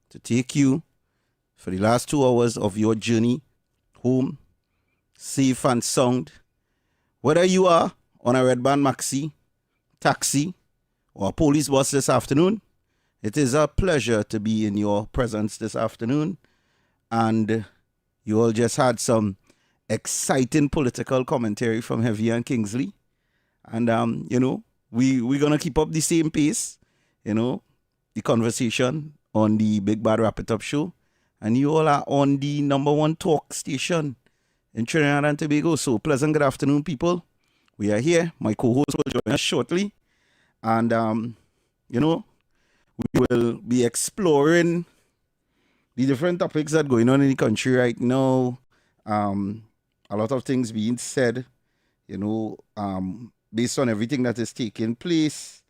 To take you for the last 2 hours of your journey home, safe and sound. Whether you are on a red band maxi, taxi, or a police bus this afternoon, it is a pleasure to be in your presence this afternoon. And you all just had some exciting political commentary from Heavy and Kingsley. And, we're going to keep up the same pace, the conversation on the Big Bad Wrap It Up show. And you all are on the #1 talk station in Trinidad and Tobago. So pleasant good afternoon, people. We are here. My co-host will join us shortly. And, we will be exploring the different topics that are going on in the country right now. A lot of things being said, based on everything that is taking place.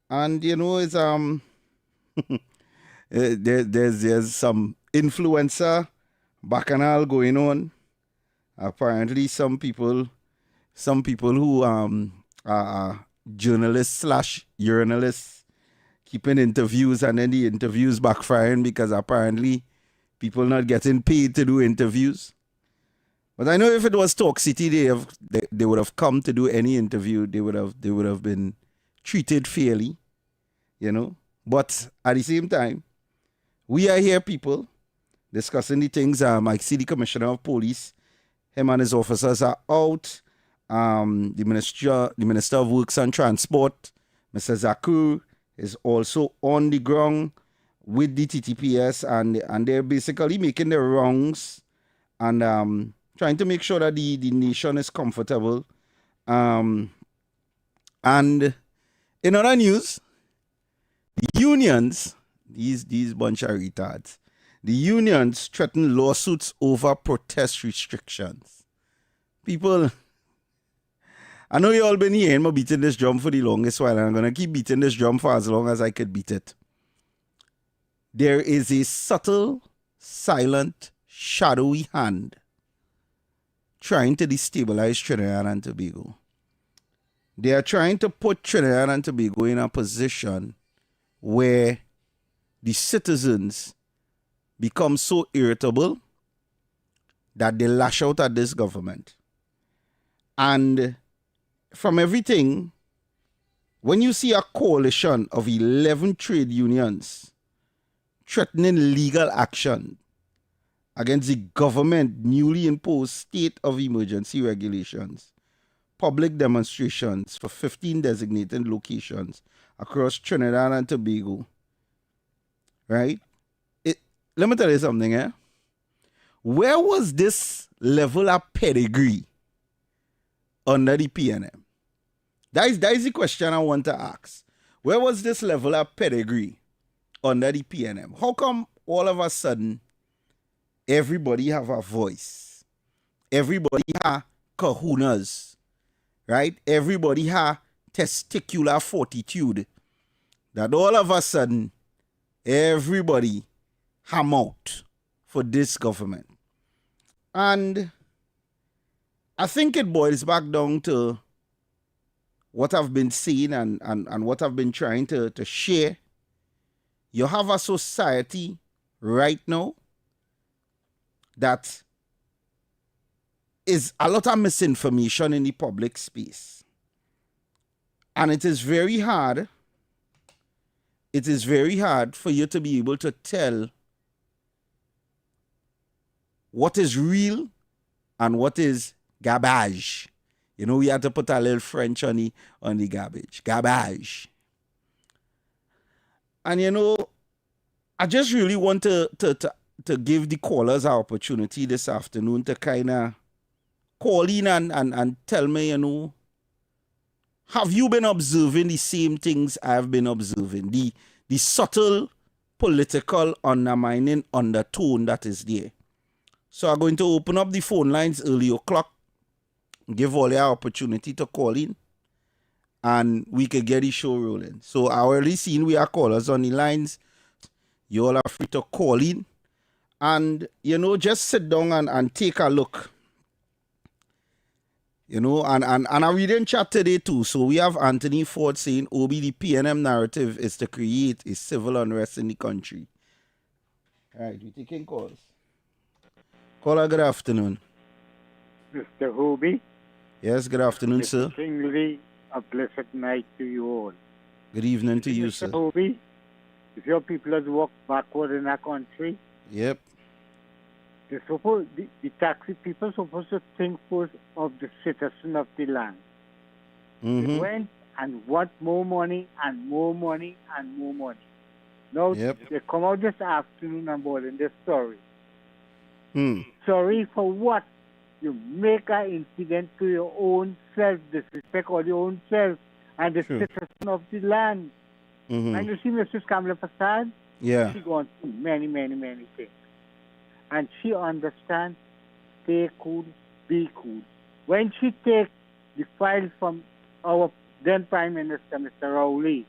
And, it's there's some influencer bacchanal going on. Apparently some people who are journalists/journalists keeping interviews, and then the interviews backfiring because apparently people not getting paid to do interviews. But I know if it was Talk City, they would have come to do any interview. They would have been treated fairly, But at the same time, we are here, people, discussing the things. I see the Commissioner of Police, him and his officers are out The Minister of Works and Transport, Mr. Zakur, is also on the ground with the TTPS, and they're basically making the rounds and trying to make sure that the nation is comfortable. And in other news, the unions, these bunch of retards, the unions threaten lawsuits over protest restrictions. People, I know you all been hearing me beating this drum for the longest while, and I'm going to keep beating this drum for as long as I could beat it. There is a subtle, silent, shadowy hand trying to destabilize Trinidad and Tobago. They are trying to put Trinidad and Tobago in a position where the citizens become so irritable that they lash out at this government. And from everything, when you see a coalition of 11 trade unions threatening legal action against the government newly imposed state of emergency regulations, public demonstrations for 15 designated locations across Trinidad and Tobago, right? Let me tell you something, eh? Where was this level of pedigree under the PNM? That is the question I want to ask. Where was this level of pedigree under the PNM? How come all of a sudden everybody have a voice? Everybody have kahunas, right? Everybody have testicular fortitude. That all of a sudden everybody ham out for this government. And I think it boils back down to what I've been seeing and what I've been trying to share. You have a society right now that is a lot of misinformation in the public space. And it is very hard for you to be able to tell what is real and what is garbage. You know, we had to put a little French on the garbage. Garbage. And you know, I just really want to give the callers an opportunity this afternoon to kind of call in and tell me, you know, have you been observing the same things I've been observing? The subtle political undermining undertone that is there. So I'm going to open up the phone lines early o'clock, give all the opportunity to call in, and we can get the show rolling. So I already seen we are callers on the lines. You all are free to call in and, you know, just sit down and take a look. You know, and I read in chat today too. So we have Anthony Ford saying, Obi, the PNM narrative is to create a civil unrest in the country. All right, we're taking calls. Caller, good afternoon. Mr. Hobie. Yes, good afternoon, Mr. sir. Kingsley, a blessed night to you all. Good evening to you, sir. Mr. Hobie, if your people have walked backward in our country, yep. the taxi people supposed to think first of the citizen of the land. They went and want more money and more money and more money. Now they come out this afternoon and brought in this story. Sorry for what? You make an incident to your own self, disrespect of your own self and the citizen of the land. And you see Mrs. Kamala Prasad? Yeah. She gone through many, many, many things. And she understands, stay cool, be cool. When she takes the file from our then Prime Minister, Mr. Rowley,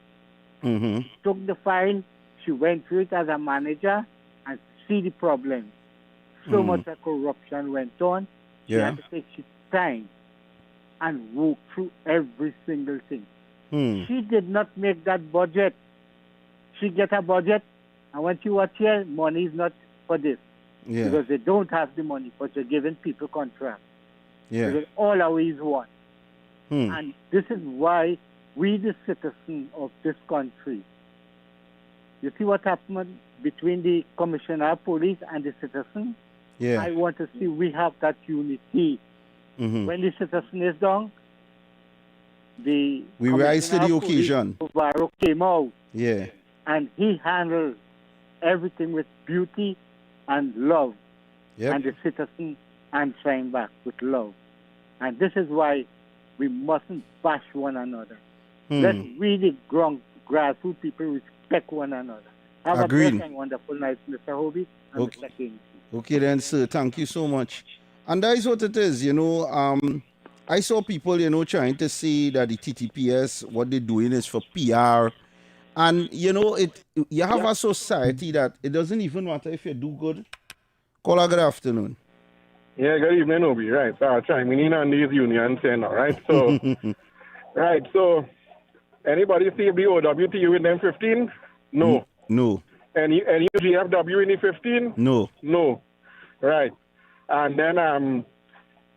she took the file, she went through it as a manager and see the problem. So much of corruption went on. She had to take her time and walk through every single thing. She did not make that budget. She get a budget, and when she was here, money is not for this. Because they don't have the money, but they're giving people contracts. Because all always want. And this is why we, the citizens of this country, you see what happened between the commissioner of police and the citizens? I want to see we have that unity. When the citizen is down, the We rise to Commissioner the of Police, occasion. Navarro, came out, Yeah. and he handled everything with beauty and love, Yep. and the citizen answering back with love. And this is why we mustn't bash one another. Let's really grassroots people respect one another. Have Agreed. a blessed and wonderful night, Mr. Hobie and Okay. Mr. Kingsley. Okay then, sir. Thank you so much. And that is what it is, I saw people, trying to say that the TTPS, what they're doing is for PR. And, you have a society that it doesn't even matter if you do good. Caller, good afternoon. Yeah, good evening, Obi. Right, so I'm chiming in on these unions here now, right? So, right, so anybody see the OWTU in them 15? No. No. Any GFW in the 15? No. No. Right. And then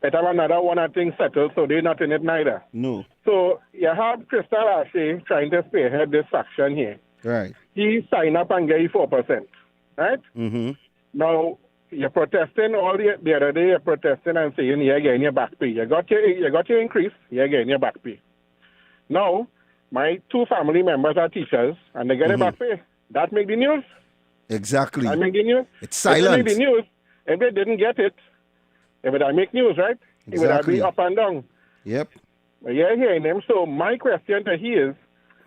it have another one I think settled, so they're not in it neither. No. So you have Crystal Ashe trying to spearhead this faction here. Right. He signed up and get 4%. Right? Mm-hmm. Now you're protesting all the other day. You're protesting and saying you're getting your back pay. You got your increase. You're getting your back pay. Now my two family members are teachers and they get a back pay. That make the news. Exactly. I make the news. It's silent. It make the news. If they didn't get it, it would make news, right? It would Exactly. be up and down. Yep. But you're hearing them. So my question to he is,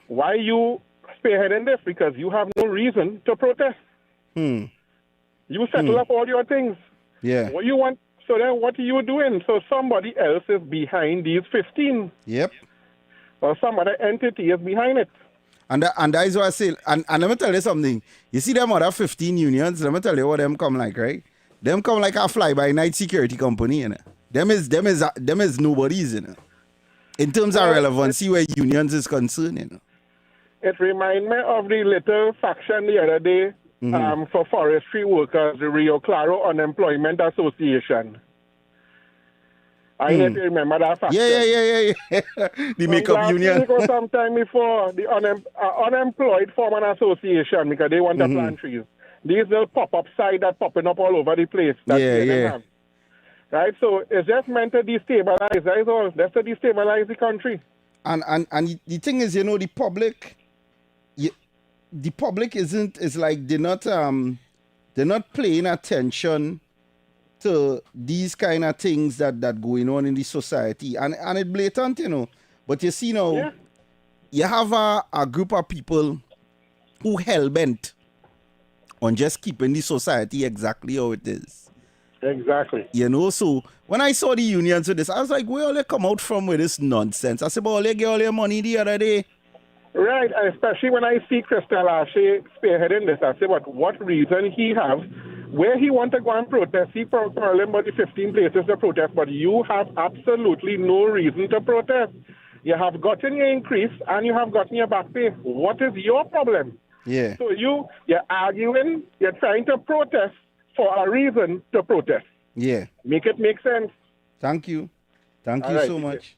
why you spearheading this? Because you have no reason to protest. You settle up all your things. Yeah. What you want? So then what are you doing? So somebody else is behind these 15. Yep. Or some other entity is behind it. And that is what I say. And let me tell you something. You see them other 15 unions, let me tell you what them come like, right? Them come like a fly-by-night security company, Them is nobody's, In terms of relevancy where unions is concerned, It reminds me of the little faction the other day for forestry workers, the Rio Claro Unemployment Association. I need to remember that faction. Yeah. The makeup union. Or sometime before, the unemployed form an association because they want to plant trees. These little pop-up side that popping up all over the place. Have. Right? So it's just meant to destabilize. That is all. That's to destabilize the country. And the thing is, the public is like they're not paying attention to these kind of things that going on in the society. And it's blatant, But you see now, you have a group of people who hell-bent on just keeping the society exactly how it is. Exactly. So when I saw the unions with this, I was like, where all they come out from with this nonsense? I said, but all they get all their money the other day. Right, especially when I see Crystal Ashe spearheading this, I say, but what reason he have, where he want to go and protest, he probably about the 15 places to protest, but you have absolutely no reason to protest. You have gotten your increase and you have gotten your back pay. What is your problem? Yeah. So you're arguing, you're trying to protest for a reason to protest. Yeah. Make it make sense. Thank you. Thank you right, so much.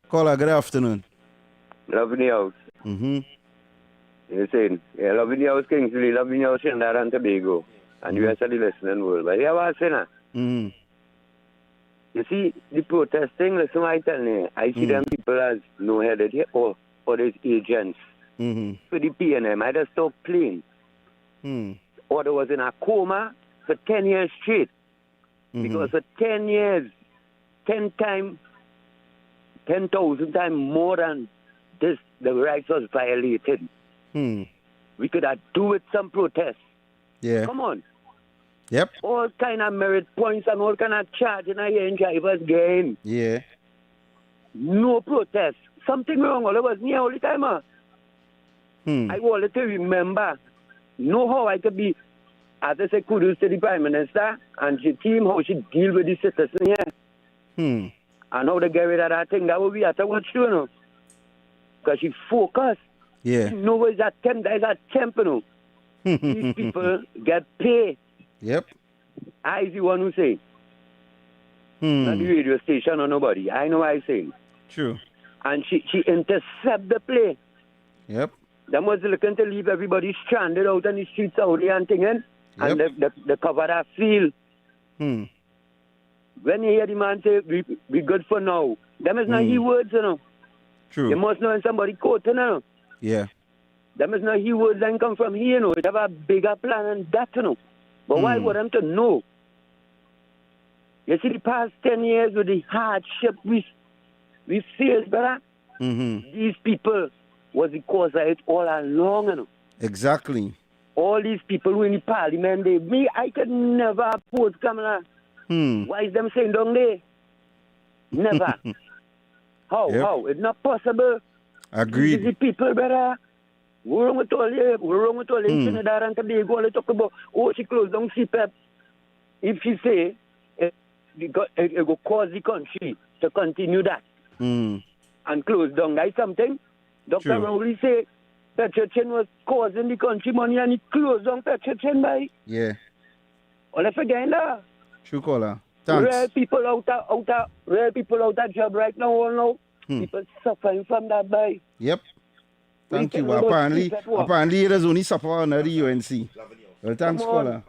Caller, good afternoon. Loving the house. You're saying, yeah, loving the house, Kingsley, loving the house, Trinidad and Tobago. And you are the listening world. But yeah, what I'm saying, you see, the protesting, listen what I tell you, I see them people as no-headed here, or these agents. For the PNM, I just stop playing. Or they was in a coma for 10 years straight. Because for 10 years, 10,000 times more than this, the rights was violated. We could have do with some protest. Yeah. Come on. Yep. All kind of merit points and all kind of charge in a year in drivers gain. Yeah. No protest. Something wrong. All of us near all the time. I wanted to remember. Know how I could be, as I say, kudos to the Prime Minister and the team, how she deal with the citizens here. And how they get rid of that thing. That will be at a watch too, Because she focused. Yeah. You know where's that temp? There's a temp, These people get paid. Yep. I the one who say. Not the radio station or nobody. I know what I say. True. And she intercept the play. Yep. Them was looking to leave everybody stranded out on the streets out there and thing, and they cover that field. When you hear the man say, we good for now, them is not his words, you know. True. You must know when somebody quote, you know. Yeah. Them is not his words that come from here, you know. It have a bigger plan than that, you know. But why would them to know? You see, the past 10 years with the hardship we faced, brother, these people was the cause of it all along, you know. Exactly. All these people who in the parliament, I could never oppose Kamala. Why is them saying down there? Never. How? Yep. How? It's not possible. Agreed. These people, brother. We're wrong with all you. We're wrong with all you. Trinidad and Tobago. All they talk about, she closed down CPEP. If she say, it will cause the country to continue that and close down. That's something. Dr. Rowley say, Petrochin was causing the country money and he closed down Petrochin by. Yeah. All if again that. True caller. Thanks. Real people out of job right now, all now. People suffering from that by. Yep. Thank you. Apparently it is only suffer under the UNC. Well, thanks, caller.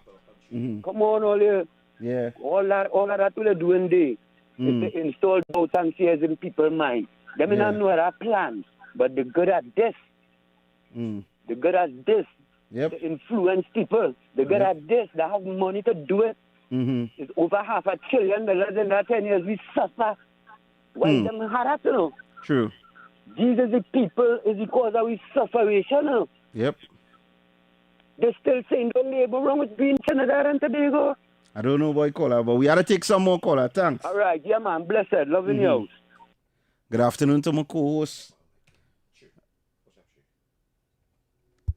Come on, all you. Yeah. All that we're doing there is to install doubts and fears in people's mind. They may not know our plans, but they're good at this. They're good at this. Yep. To influence people. They're good at this. They have money to do it. It's over $500 billion in that 10 years. We suffer. Why is them hard, you know? True. These are the people is the cause of we sufferation, you know? Yep. They're still saying don't labor wrong with being Trinidad and Tobago. I don't know, boy, caller, but we had to take some more caller. Thanks. All right, yeah, man. Blessed. Loving you. Good afternoon to my co-host.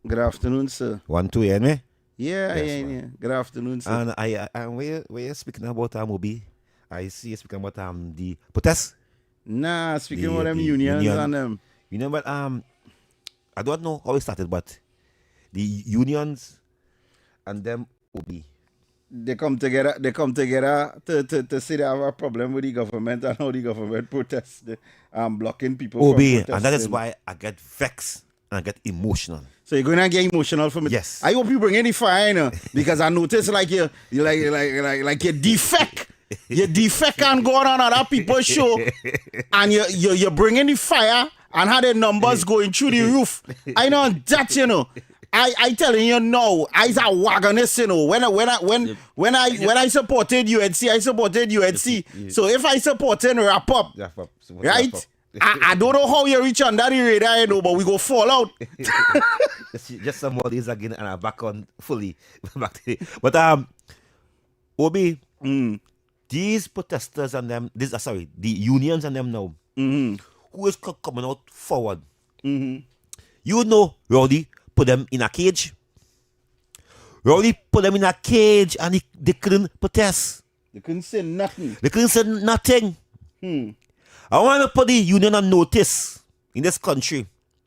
Good afternoon, sir. 1, 2, hear me? Yeah. Good afternoon, sir. And where you speaking about Obi? I see you speaking about the protest. Nah, speaking about them unions and them. You know what? I don't know how it started, but the unions and them Obi. They come together to say they have a problem with the government and how the government protests, blocking people Obi, from protesting. and that is why I get vexed and I get emotional. So you're gonna get emotional from it. Yes. I hope you bring any fire, you know, because I notice like you defect. You defect and go on other people's show, and you bring any fire and had the numbers going through the roof. I know that, you know. I telling you now, I's a wagonist, you know. When I supported UNC, I supported UNC. Yes. So if I supported wrap up, right? I don't know how you reach under the radar, you know, but we go fall out. just some more days again, and I'm back on fully. But Obi, these protesters and them, the unions and them now, who is coming out forward? You know, Rowdy put them in a cage. Rowdy put them in a cage, and they couldn't protest. They couldn't say nothing. I want to put the union on notice in this country.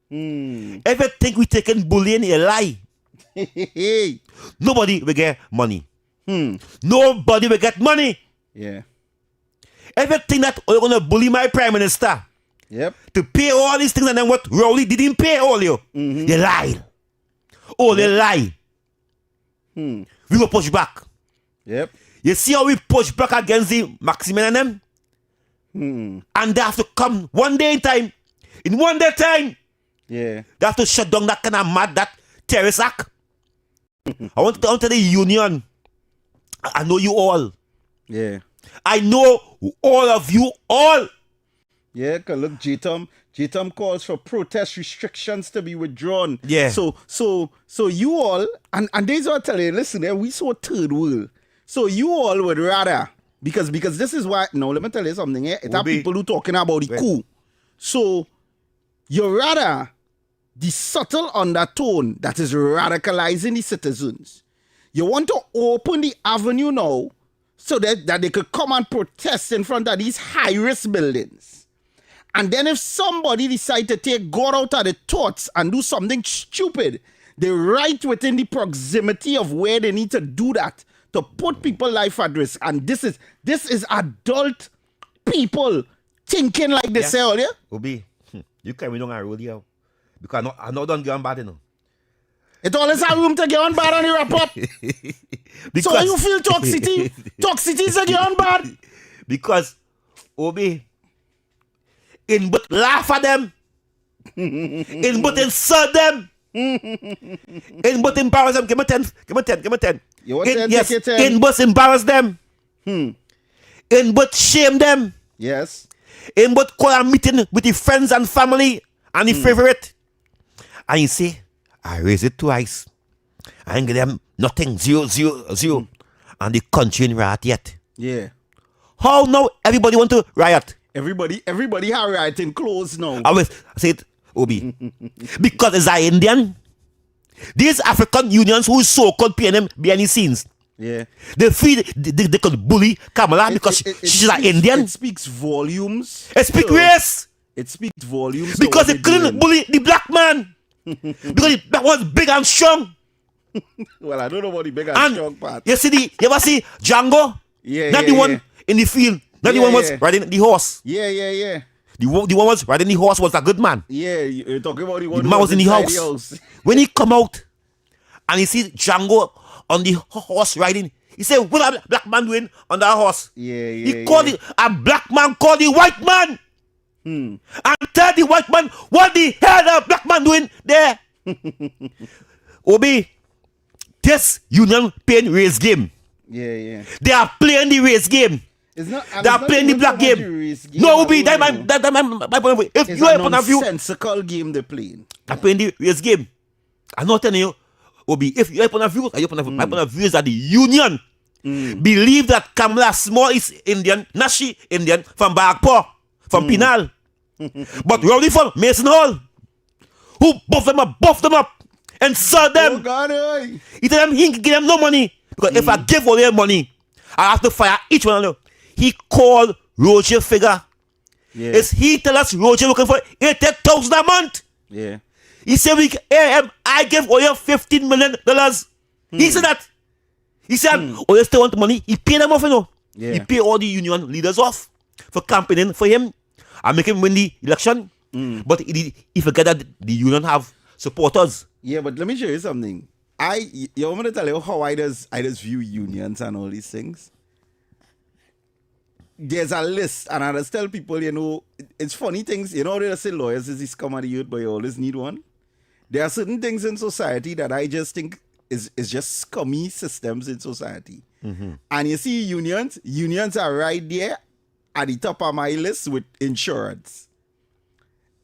Everything we taking bullying a lie. Nobody will get money. Nobody will get money. Yeah. Everything that you're going to bully my prime minister. Yep. To pay all these things, and then what Rowley didn't pay all you. They lied. Oh, they lie. We will push back. Yep. You see how we push back against the Maximin and them? And they have to come one day in time. In one day time. Yeah. They have to shut down that kind of mad, that terrorist act. I want to tell the union. I know you all. Yeah. I know all of you all. Yeah, cause look, J-Tom calls for protest restrictions to be withdrawn. Yeah. So you all, and these are telling you, listen, we saw third world. So you all would rather, because this is why, no, let me tell you something, it's are people who talking about the coup. So you rather the subtle undertone that is radicalizing the citizens. You want to open the avenue now so that they could come and protest in front of these high-risk buildings. And then if somebody decide to take God out of the thoughts and do something stupid, they're right within the proximity of where they need to do that to put people's life at risk. And this is adult people thinking like this, yeah? Obi, you can't be doing a roll here. Because I'm not done going bad, you know. It always have room to get on bad on the report. So you feel toxicity? Toxicity is a get on bad. Because, Obi, in but laugh at them, in but insult them, in but embarrass them. Give me 10. You want 10? Yes, Take your 10. in but embarrass them, in but shame them, Yes. in but call a meeting with the friends and family and the favorite. And you say, I raise it twice. I ain't give them nothing, 0, 0, 0. And the country in riot yet. Yeah. How now everybody want to riot? Everybody have writing clothes now. I say it, Obi. Because it's an Indian. These African unions who is so-called PNM behind the scenes. Yeah. They could bully Kamala because she's an Indian. It speaks volumes. It speaks race. It speaks volumes. Because they couldn't bully the black man. Because the black one's big and strong. Well, I don't know about the big and strong part. You ever see Django? Yeah, Not the one in the field. Not the one was riding the horse. Yeah. The one was riding the horse was a good man. Yeah, you're talking about the one The who man was in the inside house. When he come out and he see Django on the horse riding, he said, what a black man doing on that horse? He called a black man called the white man. And tell the white man what the hell the black man doing there. Obi, this union playing race game. Yeah. They are playing the race game. It's not. They are playing the black game. No, Obi, that's my point of view. If you have a point of view, nonsensical game they're playing. I'm playing the race game. I'm not telling you, Obi, if you have a point of view, my point of view is that the union believe that Kamala Small is Indian, not she Indian, from Bagpaw, from Pinal. But Rowdy from Mason Hall, who buff them up, and sell them. Oh God, oi. He tell them he can give them no money. Because if I give all their money, I have to fire each one of them. He called Roger Figure. Yeah. Is he tell us Roger looking for 80,000 a month? Yeah. He said I give all your $15 million. He said that. He said, oh, you still want the money? He paid them off, you know. Yeah. He paid all the union leaders off for campaigning for him and make him win the election. But he forget that the union have supporters. Yeah, but let me show you something. You want me to tell you how I just view unions and all these things? There's a list, and I just tell people, it's funny things. They say lawyers is this come at the youth, but you always need one. There are certain things in society that I just think is just scummy systems in society. And you see unions are right there at the top of my list with insurance.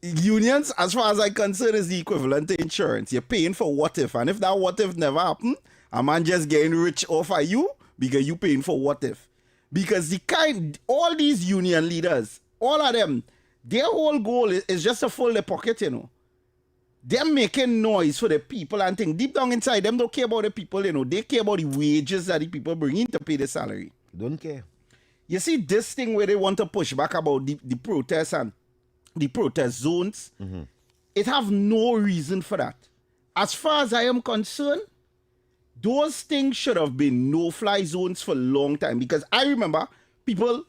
Unions, as far as I'm concerned, is the equivalent to insurance. You're paying for what if, and if that what if never happened, a man just getting rich off of you because you paying for what if. Because all these union leaders, all of them, their whole goal is just to fill their pocket, They're making noise for the people and things. Deep down inside, them don't care about the people, They care about the wages that the people bring in to pay the salary. Don't care. You see this thing where they want to push back about the protests and the protest zones, it have no reason for that. As far as I am concerned, those things should have been no-fly zones for a long time, because I remember people,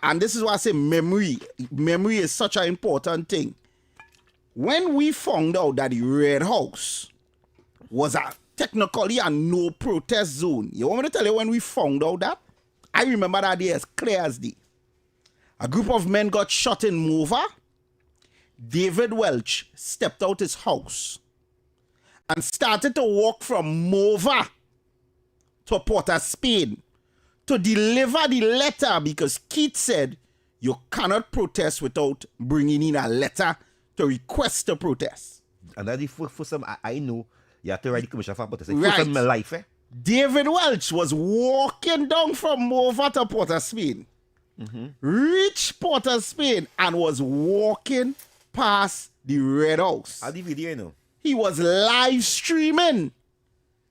and this is why I say memory is such an important thing. When we found out that the Red House was technically a no-protest zone, you want me to tell you when we found out that? I remember that day as clear as day. A group of men got shot in Mova. David Welch stepped out his house and started to walk from Mova to Port of Spain to deliver the letter, because Keith said you cannot protest without bringing in a letter to request to protest. And that's the first time I know you have to write the commission for protest. Right. First time in my life, David Welch was walking down from Mova to Port of Spain, reached Port of Spain, and was walking past the Red House. How the video, He was live streaming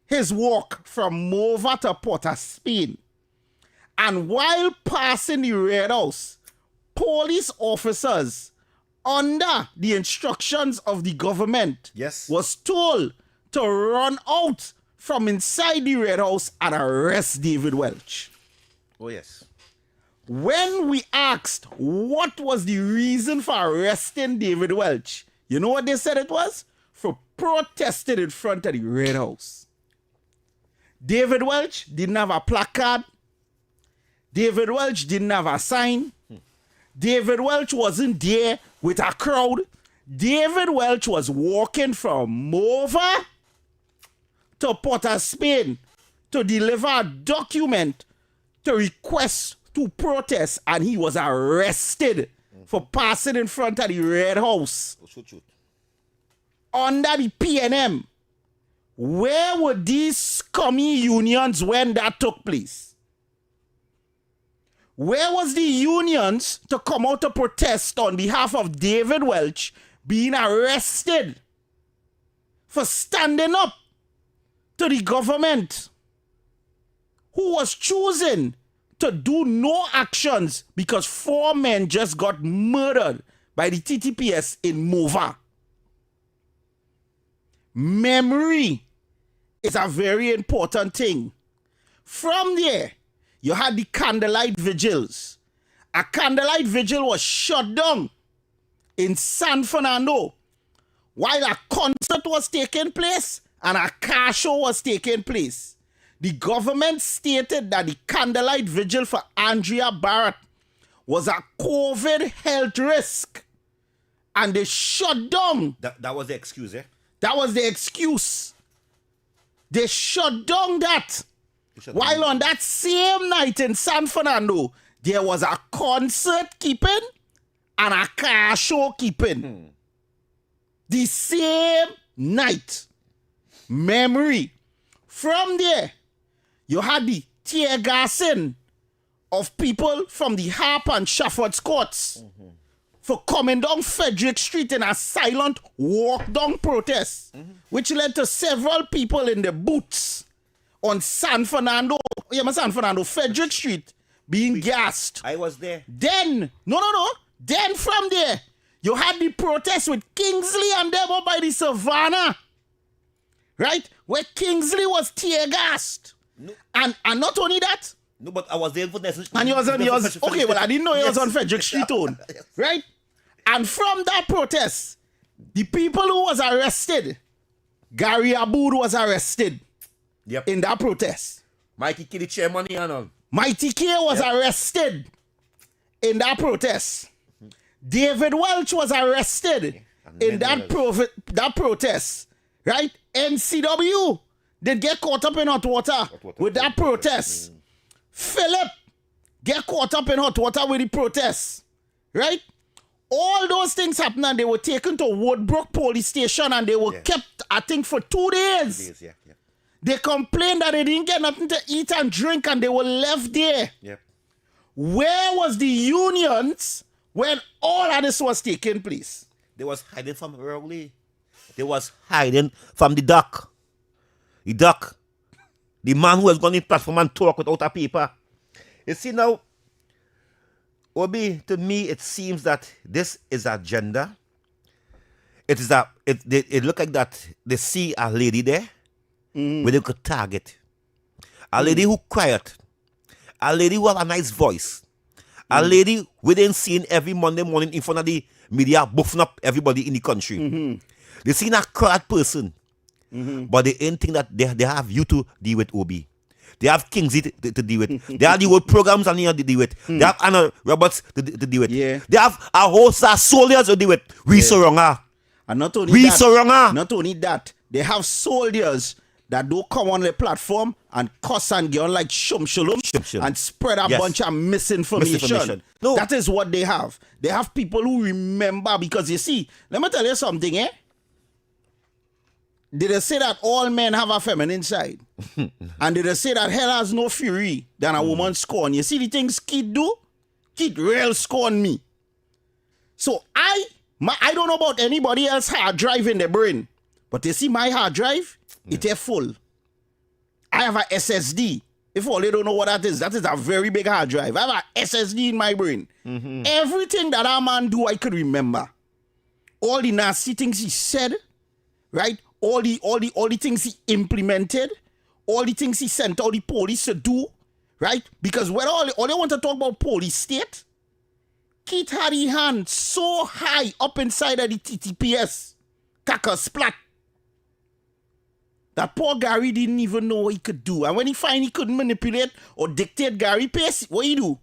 his walk from Mova to Port of Spain. And while passing the Red House, police officers, under the instructions of the government, was told to run out from inside the Red House and arrest David Welch. Oh, yes. When we asked what was the reason for arresting David Welch, you know what they said it was? For protested in front of the Red House. David Welch didn't have a placard. David Welch didn't have a sign. David Welch wasn't there with a crowd. David Welch was walking from Mova to Port of Spain to deliver a document to request to protest, and he was arrested for passing in front of the Red House under the PNM. Where were these scummy unions when that took place? Where was the unions to come out to protest on behalf of David Welch being arrested for standing up to the government who was choosing to do no actions because 4 men just got murdered by the TTPS in Mova? Memory is a very important thing. From there, you had the candlelight vigils. A candlelight vigil was shut down in San Fernando while a concert was taking place and a car show was taking place. The government stated that the candlelight vigil for Andrea Barrett was a COVID health risk, and they shut down. That was the excuse, eh? That was the excuse. They shut down that. While on that same night in San Fernando, there was a concert keeping and a car show keeping. The same night. Memory. From there, you had the tear gassing of people from the Harp and Shafford's courts for coming down Frederick Street in a silent walk-down protest, which led to several people in the boots on San Fernando, Frederick Street, being gassed. I was there. Then, then from there, you had the protest with Kingsley and them up by the Savannah, right? Where Kingsley was tear gassed. No. And not only that. No, but I was there for this. And he was okay, well, I didn't know he was on Frederick Street own. Yes. Right? And from that protest, the people who was arrested, Gary Aboud was arrested in that protest. Mikey K, the chairman, and all. Mighty K was arrested in that protest. David Welch was arrested in that protest. Right? NCW did get caught up in hot water with that protest. Philip get caught up in hot water with the protest. Right? All those things happened and they were taken to Woodbrook police station and they were kept, I think, for 2 days. They complained that they didn't get nothing to eat and drink and they were left there. Where was the unions when all of this was taking place? They was hiding from Rowley. They was hiding from the doc. The doc. The man who was going to the platform and talk without a paper. You see now, Obi, to me, it seems that this is agenda. It is it look like that they see a lady there where they could target. A lady who quiet. A lady who have a nice voice. A lady within seen every Monday morning in front of the media buffing up everybody in the country. They seen a quiet person. But they ain't think that they have you to deal with, Obi. They have Kingsley to deal with. They have the whole programs and to deal with. They have Anna Roberts to deal with. They have a host of soldiers to deal with. We so wrong. And not only that, they have soldiers that don't come on the platform and cuss and get on like shum and spread a bunch of misinformation. No. That is what they have. They have people who remember, because you see, let me tell you something, Did they say that all men have a feminine side? And did they say that hell has no fury than a woman scorn? You see the things Kid do? Kid real scorn me. So I don't know about anybody else hard drive in the brain. But you see my hard drive, it is full. I have a SSD. If all you don't know what that is a very big hard drive. I have a SSD in my brain. Everything that our man do, I could remember. All the nasty things he said, right? All the things he implemented, all the things he sent all the police to do, right? Because when all they want to talk about police state, Keith had his hand so high up inside of the TTPS, Kaka splat. That poor Gary didn't even know what he could do. And when he find he couldn't manipulate or dictate Gary pace, what he do?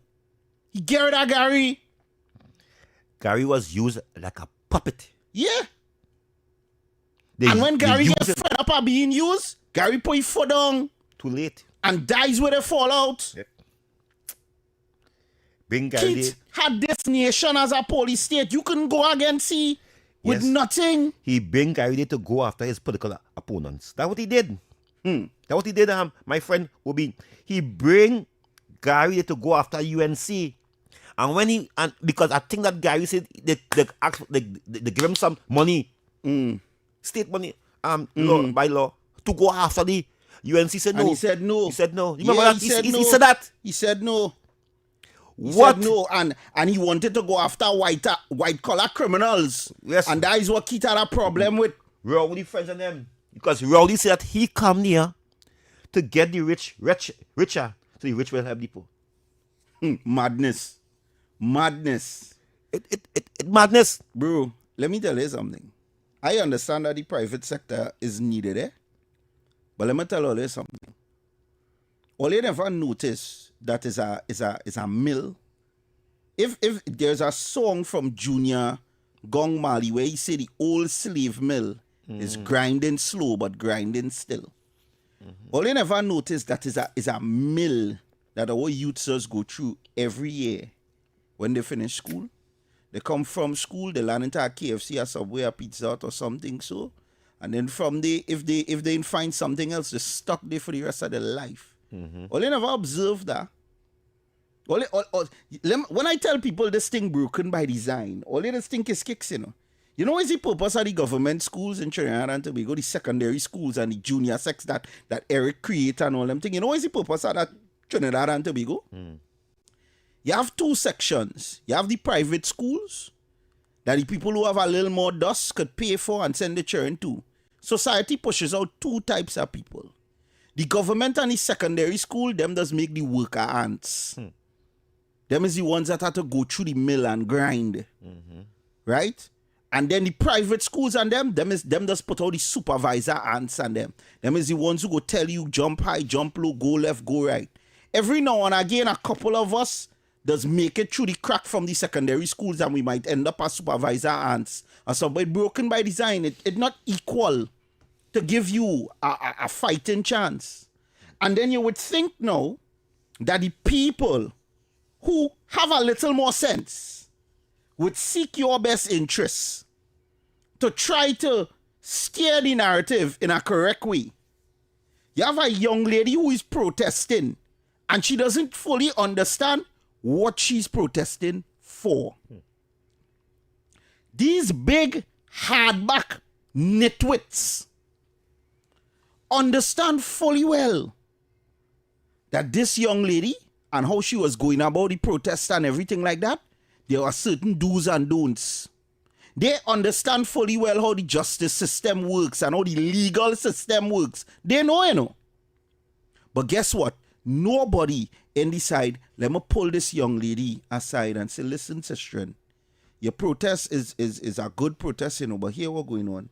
He get rid of Gary. Gary was used like a puppet. Yeah. And when Gary gets fed up of being used, Gary put his foot down. Too late. And dies with a fallout. Yep. Bring Gary Keith had this nation as a police state. You couldn't go against he with nothing. He bring Gary there to go after his political opponents. That's what he did. That's what he did, my friend Obi. He bring Gary there to go after UNC. And when because I think that Gary said they give him some money, state money, law, by law, to go after the UNC. Said no. And he said no. He said no. You remember that? He said no. He said that. He said no. What? Said no, and he wanted to go after white collar criminals. Yes. And that is what Keith had a problem with. Rowdy friends and them. Because Rowdy said that he come here to get the richer, so the rich will help the poor. Madness. It madness. Bro, let me tell you something. I understand that the private sector is needed, but let me tell you something. All you never notice that is a mill. If there's a song from Junior Gong Mali where he say the old slave mill is grinding slow but grinding still. All you never notice that is a mill that our youths go through every year when they finish school. They come from school, they land into a KFC or Subway or Pizza Hut or something so. And then from there, if they find something else, they're stuck there for the rest of their life. All you never observe that. When I tell people this thing broken by design, all you just think is kicks, you know. You know what's the purpose of the government schools in Trinidad and Tobago, the secondary schools and the junior sex that Eric create and all them things? You know what's the purpose of that Trinidad and Tobago? You have two sections. You have the private schools that the people who have a little more dust could pay for and send the children to. Society pushes out two types of people. The government and the secondary school, them does make the worker ants. Them is the ones that have to go through the mill and grind. Right? And then the private schools and them does put out the supervisor ants and them. Them is the ones who go tell you jump high, jump low, go left, go right. Every now and again, a couple of us does make it through the crack from the secondary schools and we might end up as supervisor ants. Or somebody broken by design. It not equal to give you a fighting chance. And then you would think now that the people who have a little more sense would seek your best interests to try to steer the narrative in a correct way. You have a young lady who is protesting and she doesn't fully understand what she's protesting for. These big hardback nitwits understand fully well that this young lady and how she was going about the protest and everything like that, there are certain do's and don'ts. They understand fully well how the justice system works and how the legal system works. They know, you know. But guess what? Nobody in the side, let me pull this young lady aside and say, listen, sister, your protest is a good protest, you know, but here what's going on.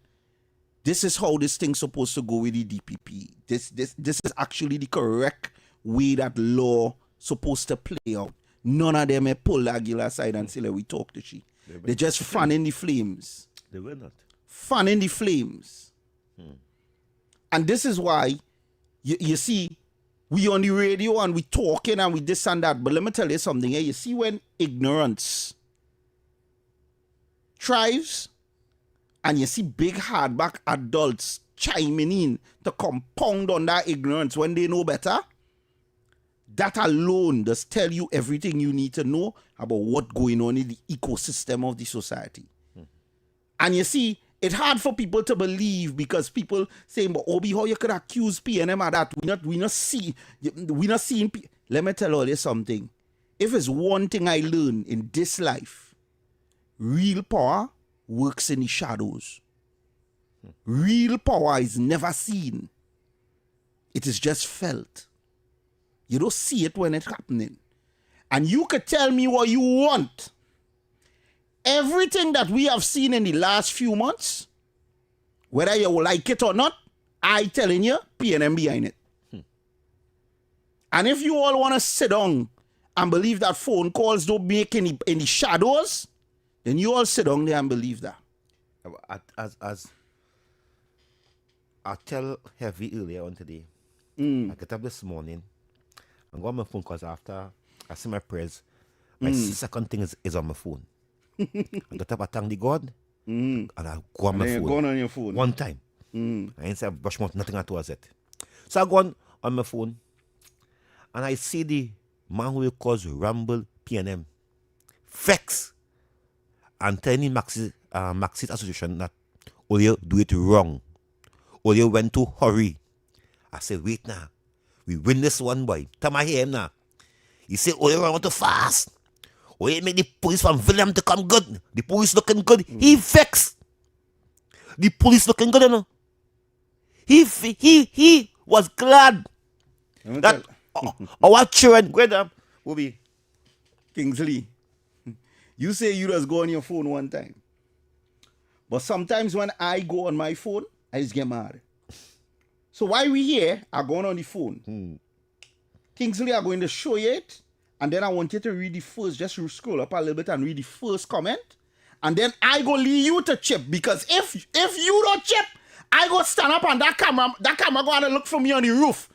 This is how this thing's supposed to go with the DPP. This is actually the correct way that law supposed to play out. None of them may pull the Aguilar side and say, let we talk to she. They're just fanning the flames. They will not. Fanning the flames. And this is why, you see, we on the radio and we talking and we this and that. But let me tell you something. You see when ignorance thrives and you see big hardback adults chiming in to compound on that ignorance when they know better, that alone does tell you everything you need to know about what's going on in the ecosystem of the society. And you see, it's hard for people to believe because people saying, but Obi, how you could accuse PNM of that? We not seeing. Let me tell you something. If it's one thing I learned in this life, real power works in the shadows. Real power is never seen. It is just felt. You don't see it when it's happening. And you could tell me what you want. Everything that we have seen in the last few months, whether you like it or not, I telling you, PNM behind it. And if you all want to sit down and believe that phone calls don't make any shadows, then you all sit down there and believe that. As I tell Heavy earlier on today, I get up this morning and go on my phone because after I say my prayers, my second thing is on my phone. I get up, I thank the God, and I go on my phone. Going on your phone. One time. I ain't say I brush mouth, nothing at all, it. So I go on my phone and I see the man who calls Rumble PNM vex and telling Maxis Association that Oyo do it wrong. Oyo went to hurry. I said, wait now. We win this one, boy. Tell my hear him now. He said, Oyo want to fast. Oyo make the police from William to come good. The police looking good. He vexed. The police looking good, you know. He was glad that our children, go ahead, Obi. Kingsley, you say you just go on your phone one time. But sometimes when I go on my phone, I just get mad. So while we here, I'm going on the phone. Kingsley, I'm going to show you it. And then I want you to read the first, just scroll up a little bit and read the first comment. And then I go leave you to chip. Because if you don't chip, I go stand up and that camera going to look for me on the roof.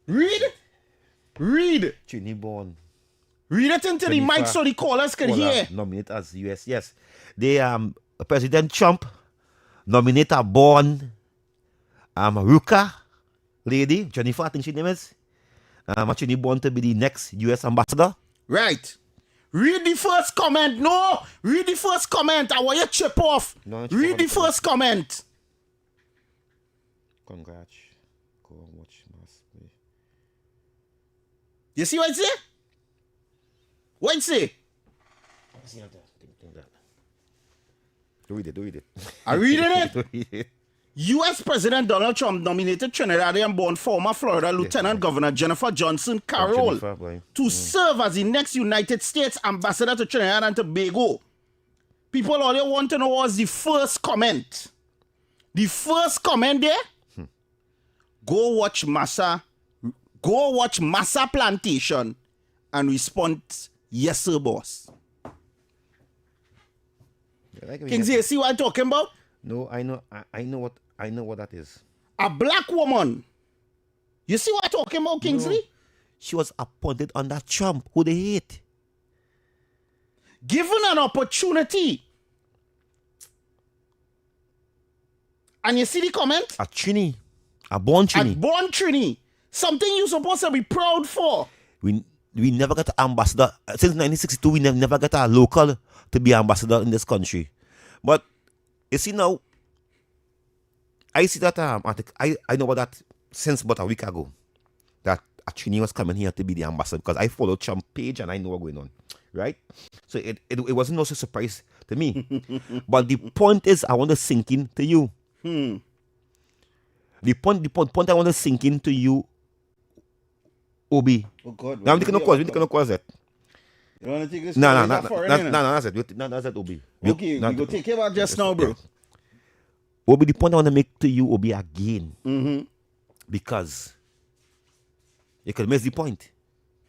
Read. Trini Born. Read it into the mic so the callers can hear. Nominate as US. Yes. They President Trump nominate a born Ruka lady, Jennifer, I think she name is. Actually born to be the next US ambassador. Right. Read the first comment. No. Read the first comment. I want you to chip off. No, read the first comment. Congrats. Go and watch mass play. You see what it say? What it say? Do read it. I reading it? Do read it. U.S. President Donald Trump nominated Trinidadian-born former Florida Lieutenant Governor Jennifer Johnson Carroll to serve as the next United States ambassador to Trinidad and Tobago. People all they want to know was the first comment. The first comment there, go watch Massa Plantation and respond, yes sir, boss. Kingsley, you see what I'm talking about? No, I know what that is. A black woman. You see what I'm talking about, Kingsley? No. She was appointed under Trump, who they hate. Given an opportunity. And you see the comment? A Trini. A born Trini. A born Trini. Something you're supposed to be proud for. We never got an ambassador. Since 1962, we never got a local to be ambassador in this country. But you see now, I see that I know about that since about a week ago. That a Trini was coming here to be the ambassador because I follow Trump page and I know what's going on. Right? So it wasn't also a surprise to me. But the point is I want to sink in to you. The point I want to sink into you, Obi. Oh God. Now I'm taking no cause it. You want to take this? No, that's it. No, that's it, Obi. Okay, we go take care about just now, bro. Obi, the point I want to make to you, Obi, again. Because you could miss the point.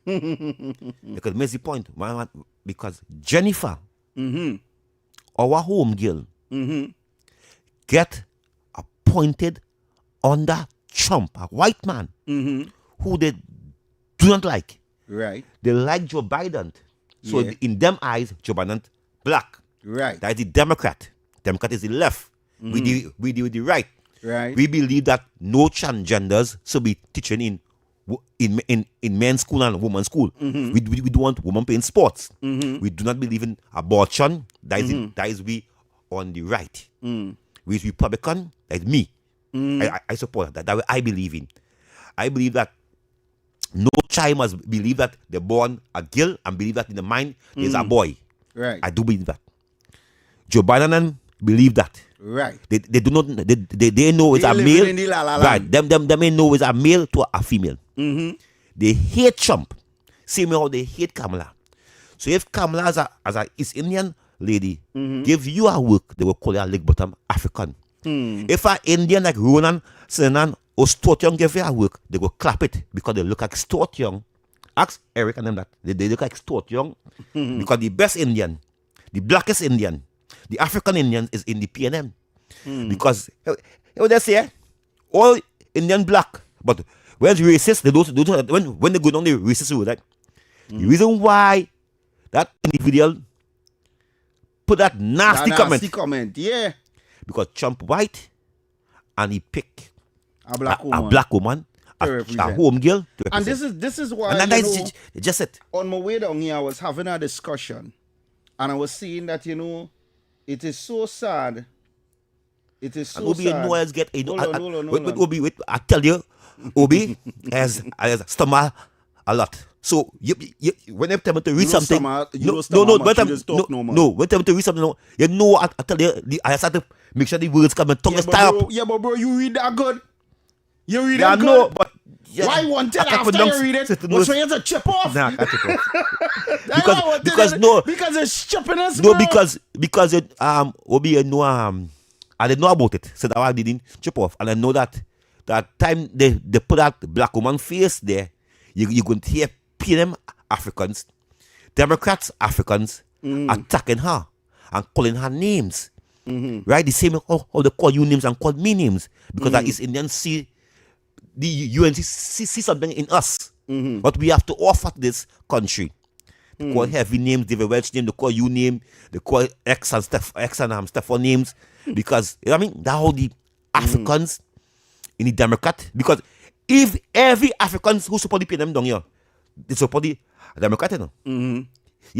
You could miss the point. Because Jennifer, our home girl, get appointed under Trump, a white man, who they do not like. Right. They like Joe Biden. So in them eyes, Joe Biden black. Right. That is the Democrat. Democrat is the left. We do the right. Right. We believe that no transgenders should be teaching in men's school and women's school. We don't want women playing sports. We do not believe in abortion. That is we on the right. We Republican, that's me. I support that. That's what I believe in. I believe that no child must believe that they're born a girl and believe that in the mind there's a boy. Right. I do believe that. Joe Biden believe that. Right. They do not they know it's a male. In the la la Right. Them may know it's a male to a female. They hate Trump. Same way how they hate Kamala. So if Kamala as a East Indian lady give you a work, they will call you a leg bottom African. If an Indian like Ronan, Senan, or Stuart Young give you a work, they go clap it because they look like Stuart Young. Ask Eric and them that. They look like Stuart Young because the best Indian, the blackest Indian, the African Indian is in the PNM. Because, what they say, all Indian black, but when it's racist, they don't when they go down the racist road, right? The reason why that individual put that nasty comment, yeah. Because Trump white and he pick a black woman, a home girl to represent. And this is why and that's just it. On my way down here, I was having a discussion, and I was saying that it is so sad. It is so Obi sad. Noah's get Hold on. Wait, Obi, I tell you, Obi has stomach a lot. So you when they tell me to read something, when tell me to read something, you know what I tell you, I have to make sure the words come and tongue is tied up. Yeah, but bro, you read that good. You read Yeah, that I know, good. but Why want it after you read it? What's why you have to chip off? Nah, I can't chip off. because it's chipping us. No, bro. because it Obi I didn't know about it, so that I didn't chip off, and I know that time they put that black woman face there, you going to hear PNM Africans, Democrats Africans attacking her and calling her names. Right? The same how they call you names and call me names. Because that East Indians see the UNC see something in us. What we have to offer to this country. They call heavy names, David Welch name, they call you name, they call X and Stefan names. Because I mean that's how the Africans in the Democrat, because if every Africans who support the PNM down here, they support the Democrat, you know. You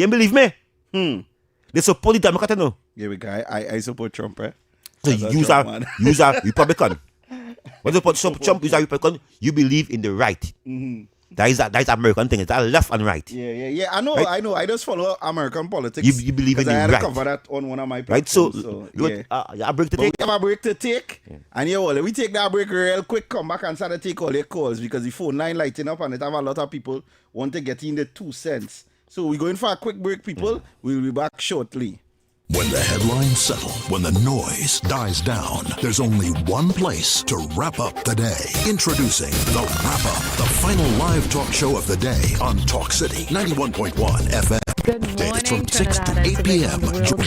ain't believe me? They support the Democrat, you know. Yeah, we guy. I support Trump, eh? So use a Republican. When you support Trump, use a Republican, you believe in the right. That is American thing. It's that left and right. Yeah. I know. Right? I just follow American politics. You believe in the I had right. to cover that on one of my Right? platforms. So yeah. a break to But take. we have a break to take. And we take that break real quick, come back and start to take all your calls because the phone line lighting up and it have a lot of people want to get in the 2 cents. So we're going for a quick break, people. We'll be back shortly. When the headlines settle, when the noise dies down, there's only one place to wrap up the day. Introducing The Wrap Up, the final live talk show of the day on Talk City 91.1 FM. Good morning, from 6 to Trinidad 8 and p.m. Tobago.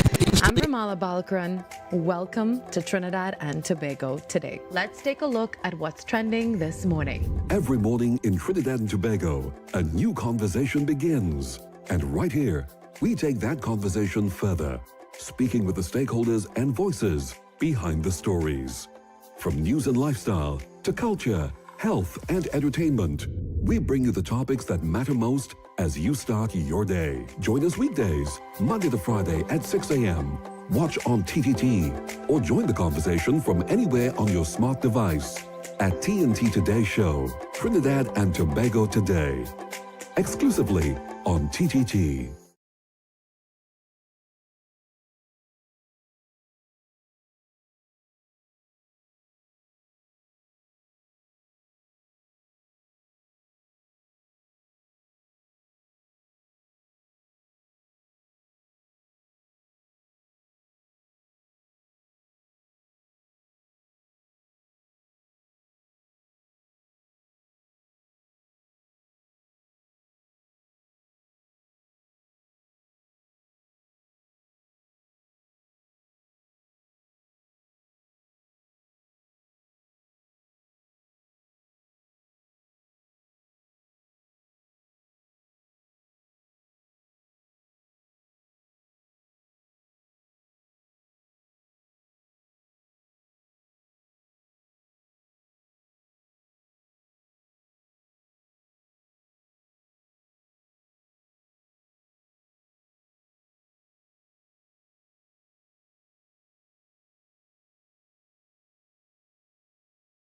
I'm Ramala Balkaran. Welcome to Trinidad and Tobago today. Let's take a look at what's trending this morning. Every morning in Trinidad and Tobago, a new conversation begins. And right here, we take that conversation further, speaking with the stakeholders and voices behind the stories. From news and lifestyle to culture, health and entertainment, we bring you the topics that matter most as you start your day. Join us weekdays, Monday to Friday at 6 a.m. Watch on TTT or join the conversation from anywhere on your smart device at TNT Today Show, Trinidad and Tobago Today, exclusively on TTT.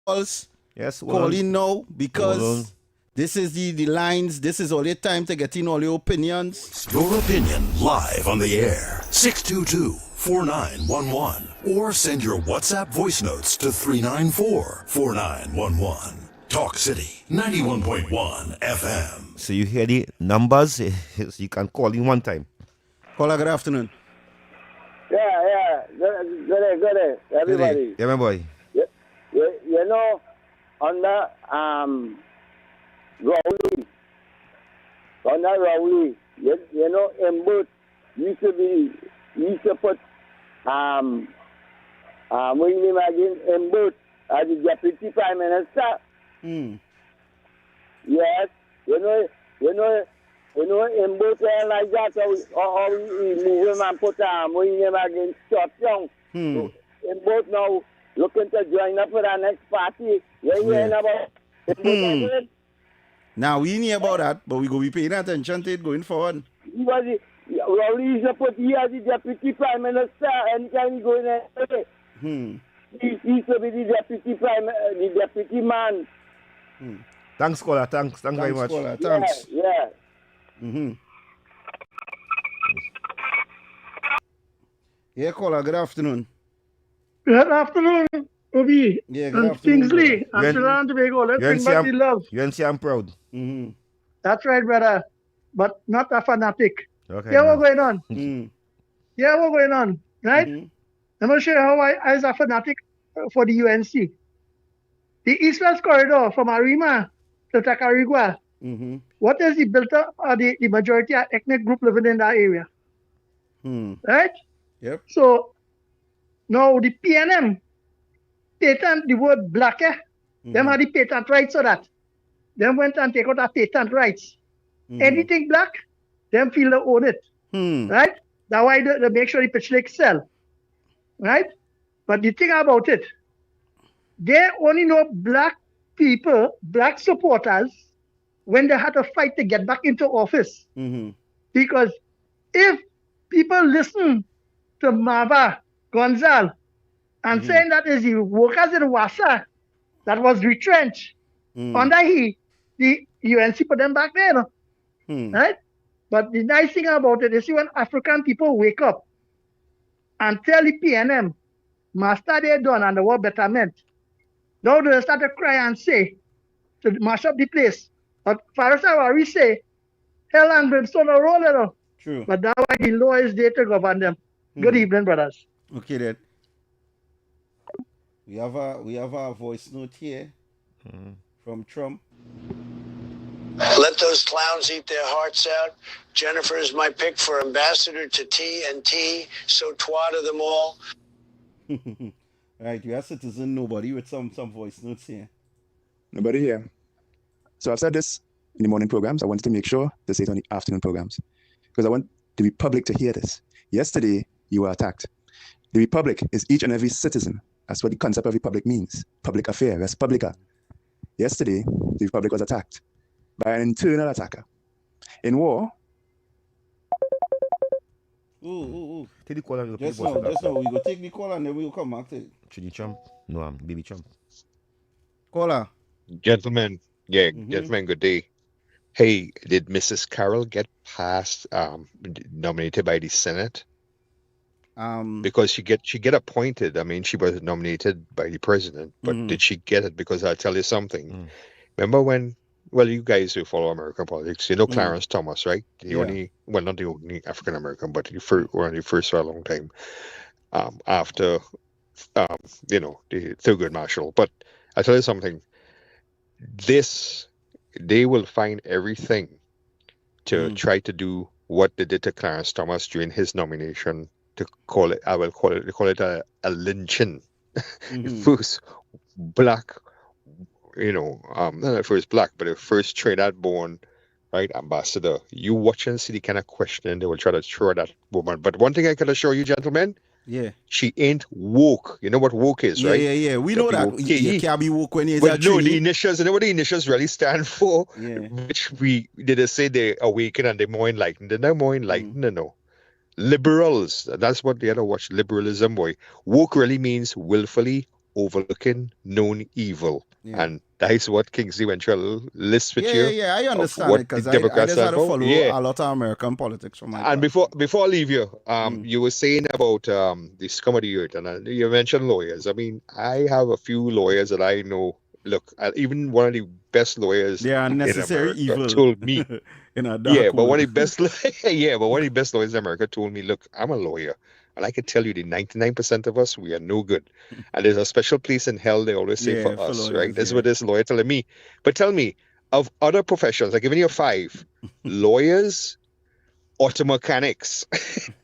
Calls. Yes, Call in now because this is the lines. This is all your time to get in all your opinions. Your opinion live on the air. 622-4911. Or send your WhatsApp voice notes to 394-4911. Talk City 91.1 FM. So you hear the numbers, you can call in one time. Caller, good afternoon. Yeah. Good. Everybody. Yeah, my boy. You know, under Rowley, you know, in both used to put what you name again, in both as the deputy prime minister. Yes, you know, in both like that, how we move him and put what you name again, short young. So, in both now looking to join up with our next party. You hearing about it? Now we knew about that, but we go be paying attention to it going forward. Rowley used to put he as the deputy prime minister anytime he go in there. He used to be the deputy man. Thanks, caller. Thanks very much. Caller. Thanks. Yeah. Yeah, caller. Good afternoon. Good afternoon, Obi. Yeah, good afternoon. Kingsley, and Trinidad and Tobago. Let's bring back the love. UNC, I'm proud. That's right, brother. But not a fanatic. Okay. What's going on? What's going on? Right? I'm going to show you how I is a fanatic for the UNC. The East-West corridor from Arima to Tacarigua. What is the built-up the majority of ethnic group living in that area? Right? Yep. So, now the PNM patent the word black, them had the patent rights of that. Them went and take out the patent rights. Anything black, them feel they own it. Right? That's why they make sure the pitch lake sell. Right? But the thing about it, they only know black people, black supporters, when they had to fight to get back into office. Because if people listen to Mava Gonzal and saying that is the workers in Wassa that was retrenched under the UNC put them back there. Right? But the nice thing about it is when African people wake up and tell the PNM, master they done and the war betterment. Now they start to cry and say to mash up the place. But Farasa we say, hell and brimstone are rolling. True. But that's why the law is there to govern them. Good evening, brothers. Okay then. We have a voice note here from Trump. Let those clowns eat their hearts out. Jennifer is my pick for ambassador to TNT. So twat them all. Right, we have citizen nobody with some voice notes here. Nobody here. So I've said this in the morning programs. I wanted to make sure to say it on the afternoon programs because I want the Republic to hear this. Yesterday, you were attacked. The Republic is each and every citizen. That's what the concept of Republic means. Public affair, res publica. Yesterday, the Republic was attacked by an internal attacker. In war... Take the call and just now, we go take the call and then we'll come back to it. Chini Trump? No, baby Trump. Caller. Gentlemen, gentlemen, good day. Hey, did Mrs. Carroll get passed, nominated by the Senate? Because she get appointed. I mean, she was nominated by the president, but did she get it? Because I'll tell you something. Remember when? Well, you guys who follow American politics, you know Clarence Thomas, right? The only, well, not the only African American, but one of the first for a long time. After, the Thurgood Marshall. But I'll tell you something. They will find everything to try to do what they did to Clarence Thomas during his nomination. To call it, they call it a lynching. First black, not the first black, but the first Trinidad-born, right, ambassador. You watch and see the kind of questioning they will try to throw at that woman. But one thing I can assure you, gentlemen, she ain't woke. You know what woke is, right? Yeah. We know that. You can't be woke when you're but no, the initials, you know what the initials really stand for? Which they say they awaken and they're more enlightened. They're not more enlightened, no. Liberals, that's what they had to watch, liberalism, boy. Woke really means willfully overlooking known evil. And that is what Kingsley went through a little list with you. Yeah, I understand it because I just had to follow a lot of American politics from my And before I leave you, you were saying about the scum of the earth, and you mentioned lawyers. I mean, I have a few lawyers that I know. Look, even one of the best lawyers they are necessary in evil told me in a dark but one of the best lawyers in America told me, look, I'm a lawyer. And I can tell you, the 99% of us, we are no good. And there's a special place in hell, they always say, for us, lawyers, right? This is what this lawyer telling me. But tell me, of other professions, I've given you 5. Lawyers, auto mechanics,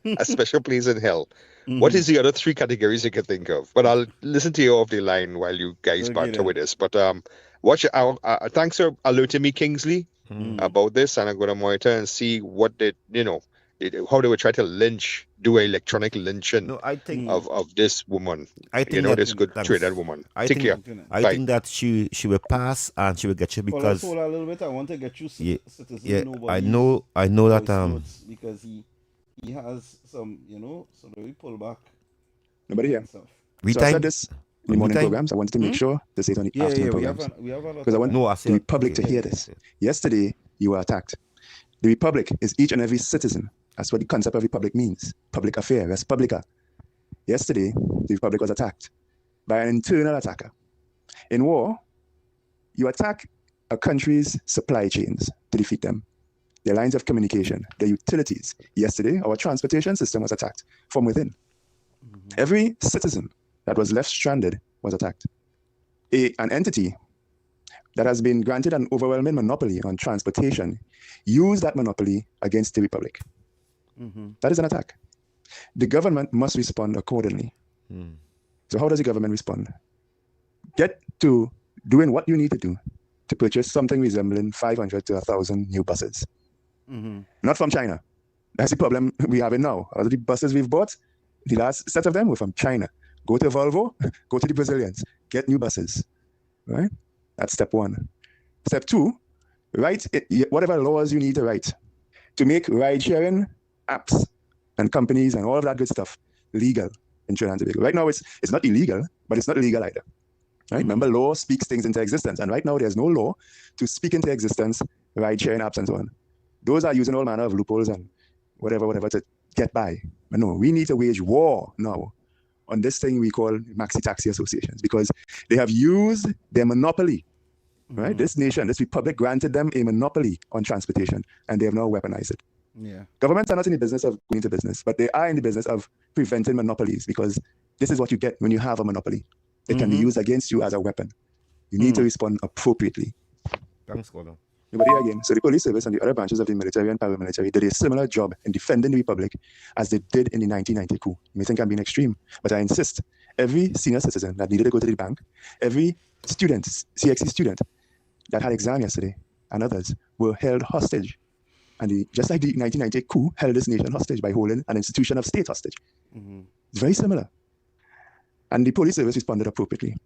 a special place in hell. What is the other 3 categories you can think of? But I'll listen to you off the line while you guys banter with this. But thanks for alerting me, Kingsley, about this, and I'm going to monitor and see what how they would try to do an electronic lynching of this woman. I think this good traded woman. I Take care. think that she will pass and she will get you because. Hold a little bit. I want to get you citizen. Yeah, I know that because he has some, so we pull back. Nobody here. We I said this in the morning programs. I wanted to make sure to say it on the afternoon programs. Because I want the Republic to hear this. Yesterday, you were attacked. The Republic is each and every citizen. That's what the concept of Republic means. Public affair, res publica. Yesterday, the Republic was attacked by an internal attacker. In war, you attack a country's supply chains to defeat them, their lines of communication, their utilities. Yesterday, our transportation system was attacked from within. Every citizen that was left stranded was attacked. An entity that has been granted an overwhelming monopoly on transportation used that monopoly against the Republic. That is an attack. The government must respond accordingly. So how does the government respond? Get to doing what you need to do to purchase something resembling 500 to 1,000 new buses. Not from China. That's the problem we have now. All the buses we've bought, the last set of them were from China. Go to Volvo, go to the Brazilians, get new buses. Right? That's step 1. Step 2, write whatever laws you need to write to make ride-sharing apps and companies and all of that good stuff legal in Trinidad and Tobago. Right now, it's not illegal, but it's not legal either. Right? Remember, law speaks things into existence. And right now, there's no law to speak into existence ride-sharing apps and so on. Those are using all manner of loopholes and whatever to get by. But no, we need to wage war now on this thing we call maxi taxi associations because they have used their monopoly. Right? This nation, this republic granted them a monopoly on transportation, and they have now weaponized it. Yeah. Governments are not in the business of going into business, but they are in the business of preventing monopolies because this is what you get when you have a monopoly. It can be used against you as a weapon. You need to respond appropriately. Thanks, Gordon. But here again, so the police service and the other branches of the military and paramilitary did a similar job in defending the republic as they did in the 1990 coup. You may think I'm being extreme, but I insist. Every senior citizen that needed to go to the bank, every student, CXC student that had exam yesterday, and others were held hostage. And just like the 1990 coup held this nation hostage by holding an institution of state hostage. It's very similar. And the police service responded appropriately.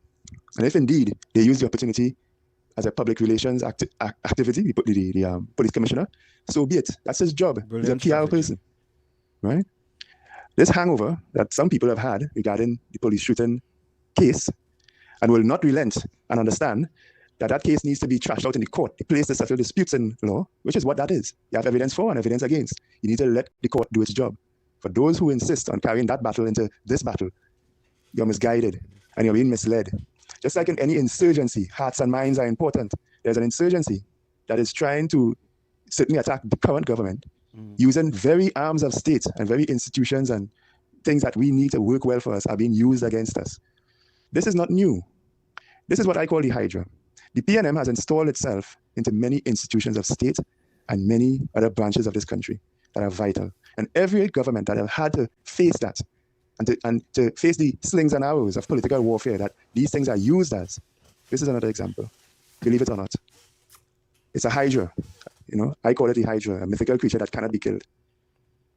And if indeed they used the opportunity as a public relations activity, the police commissioner, so be it. That's his job. Brilliant. He's a PR person. Right? This hangover that some people have had regarding the police shooting case and will not relent and understand that case needs to be trashed out in the court. The place to settle disputes in law, which is what that is. You have evidence for and evidence against. You need to let the court do its job. For those who insist on carrying that battle into this battle, you're misguided and you're being misled. Just like in any insurgency, hearts and minds are important. There's an insurgency that is trying to certainly attack the current government using very arms of state and very institutions and things that we need to work well for us are being used against us. This is not new. This is what I call the Hydra. The PNM has installed itself into many institutions of state and many other branches of this country that are vital. And every government that have had to face that and to face the slings and arrows of political warfare that these things are used as, this is another example. Believe it or not. It's a Hydra. I call it the Hydra, a mythical creature that cannot be killed.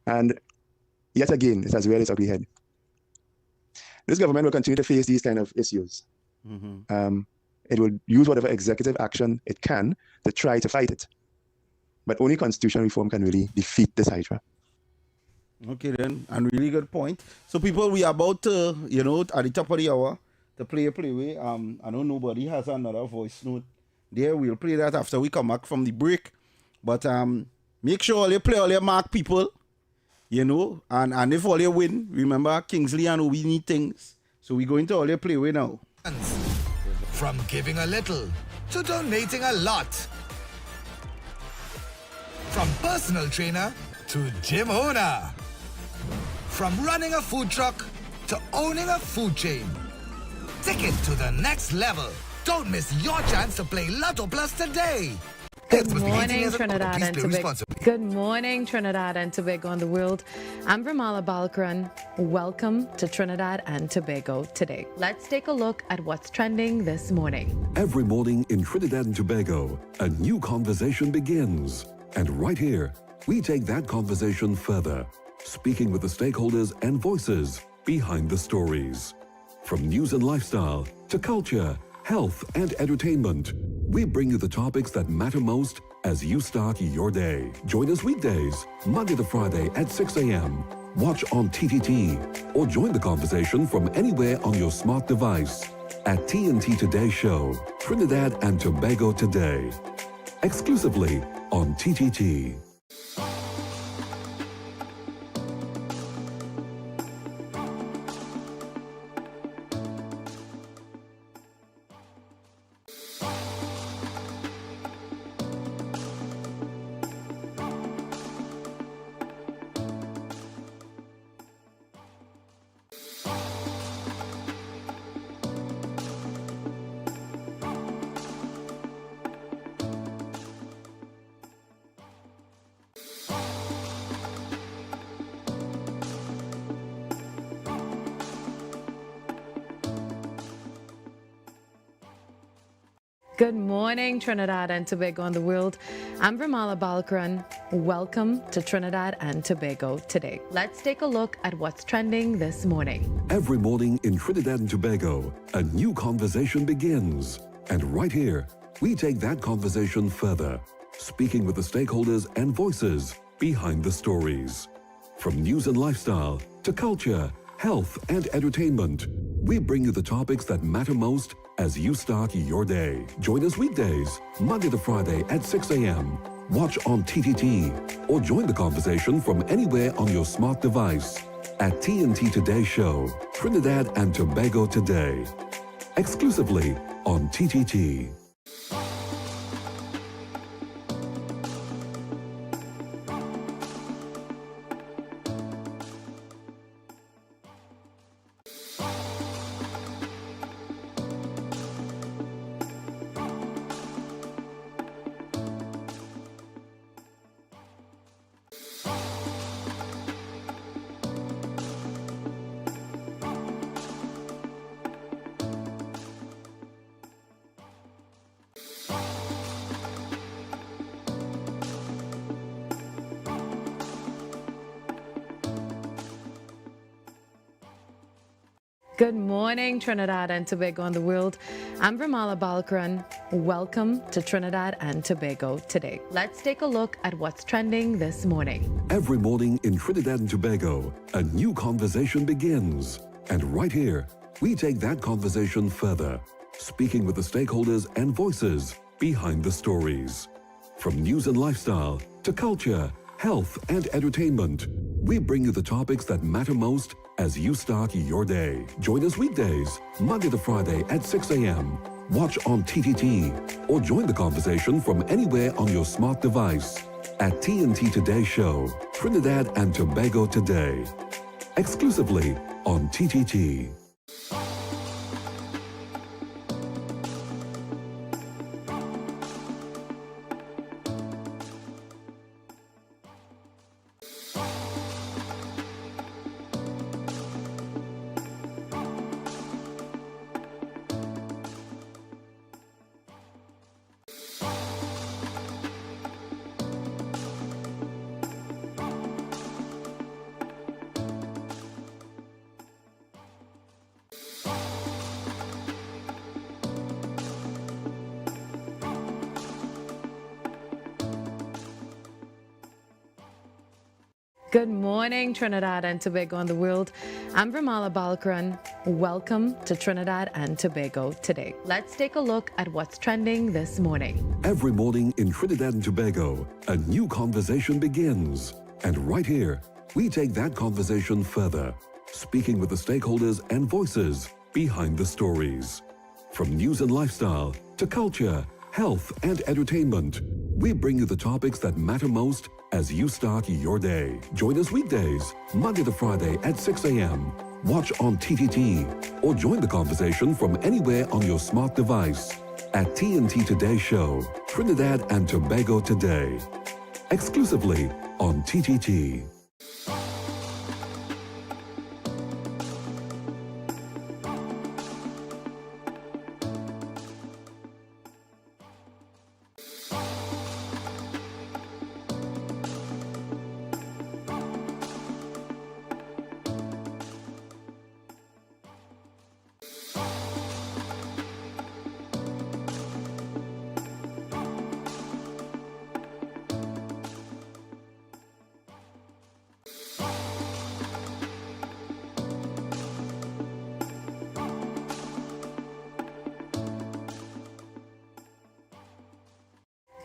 And yet again, it has reared its ugly head. This government will continue to face these kind of issues. It will use whatever executive action it can to try to fight it. But only constitutional reform can really defeat this Hydra. Okay then, and really good point. So people, we are about to, at the top of the hour, to play a playway. I know nobody has another voice note there. We'll play that after we come back from the break. But make sure all you play all your mark people, and if all you win, remember Kingsley and we need things. So we go into all your playway now. From giving a little to donating a lot. From personal trainer to gym owner. From running a food truck to owning a food chain. Take it to the next level. Don't miss your chance to play Lotto Plus today. Good morning, Trinidad and Tobago. Good morning, Trinidad and Tobago and the world. I'm Vermala Balkaran. Welcome to Trinidad and Tobago today. Let's take a look at what's trending this morning. Every morning in Trinidad and Tobago, a new conversation begins. And right here, we take that conversation further, speaking with the stakeholders and voices behind the stories. From news and lifestyle to culture, health and entertainment, we bring you the topics that matter most as you start your day. Join us weekdays, Monday to Friday at 6 a.m. Watch on TTT or join the conversation from anywhere on your smart device at TNT Today Show, Trinidad and Tobago Today, exclusively on TTT. Good morning, Trinidad and Tobago and the world. I'm Vermala Balkaran. Welcome to Trinidad and Tobago today. Let's take a look at what's trending this morning. Every morning in Trinidad and Tobago, a new conversation begins. And right here, we take that conversation further, speaking with the stakeholders and voices behind the stories. From news and lifestyle to culture, health and entertainment, we bring you the topics that matter most as you start your day. Join us weekdays, Monday to Friday at 6 a.m. Watch on TTT or join the conversation from anywhere on your smart device at TNT Today Show, Trinidad and Tobago Today, exclusively on TTT. Good morning, Trinidad and Tobago and the world. I'm Vermala Balkaran. Welcome to Trinidad and Tobago today. Let's take a look at what's trending this morning. Every morning in Trinidad and Tobago, a new conversation begins. And right here, we take that conversation further, speaking with the stakeholders and voices behind the stories. From news and lifestyle to culture, health and entertainment, we bring you the topics that matter most as you start your day. Join us weekdays, Monday to Friday at 6 a.m. Watch on TTT or join the conversation from anywhere on your smart device at TNT Today Show, Trinidad and Tobago Today, exclusively on TTT. Good morning, Trinidad and Tobago and the world. I'm Vermala Balkaran. Welcome to Trinidad and Tobago today. Let's take a look at what's trending this morning. Every morning in Trinidad and Tobago, a new conversation begins. And right here, we take that conversation further, speaking with the stakeholders and voices behind the stories. From news and lifestyle to culture, health and entertainment, we bring you the topics that matter most as you start your day. Join us weekdays, Monday to Friday at 6 a.m. Watch on TTT or join the conversation from anywhere on your smart device at TNT Today Show, Trinidad and Tobago Today, exclusively on TTT.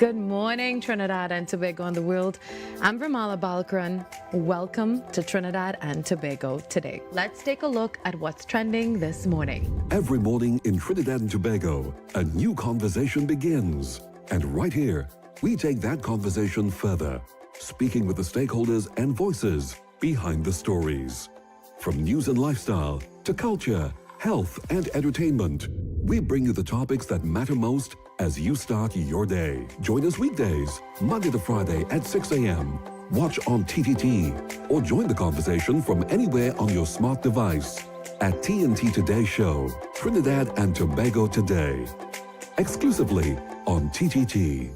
Good morning, Trinidad and Tobago and the world. I'm Vermala Balkaran. Welcome to Trinidad and Tobago Today. Let's take a look at what's trending this morning. Every morning in Trinidad and Tobago, a new conversation begins. And right here, we take that conversation further, speaking with the stakeholders and voices behind the stories. From news and lifestyle to culture, health and entertainment, we bring you the topics that matter most as you start your day. Join us weekdays, Monday to Friday at 6 a.m. Watch on TTT or join the conversation from anywhere on your smart device at TNT Today Show, Trinidad and Tobago Today, exclusively on TTT.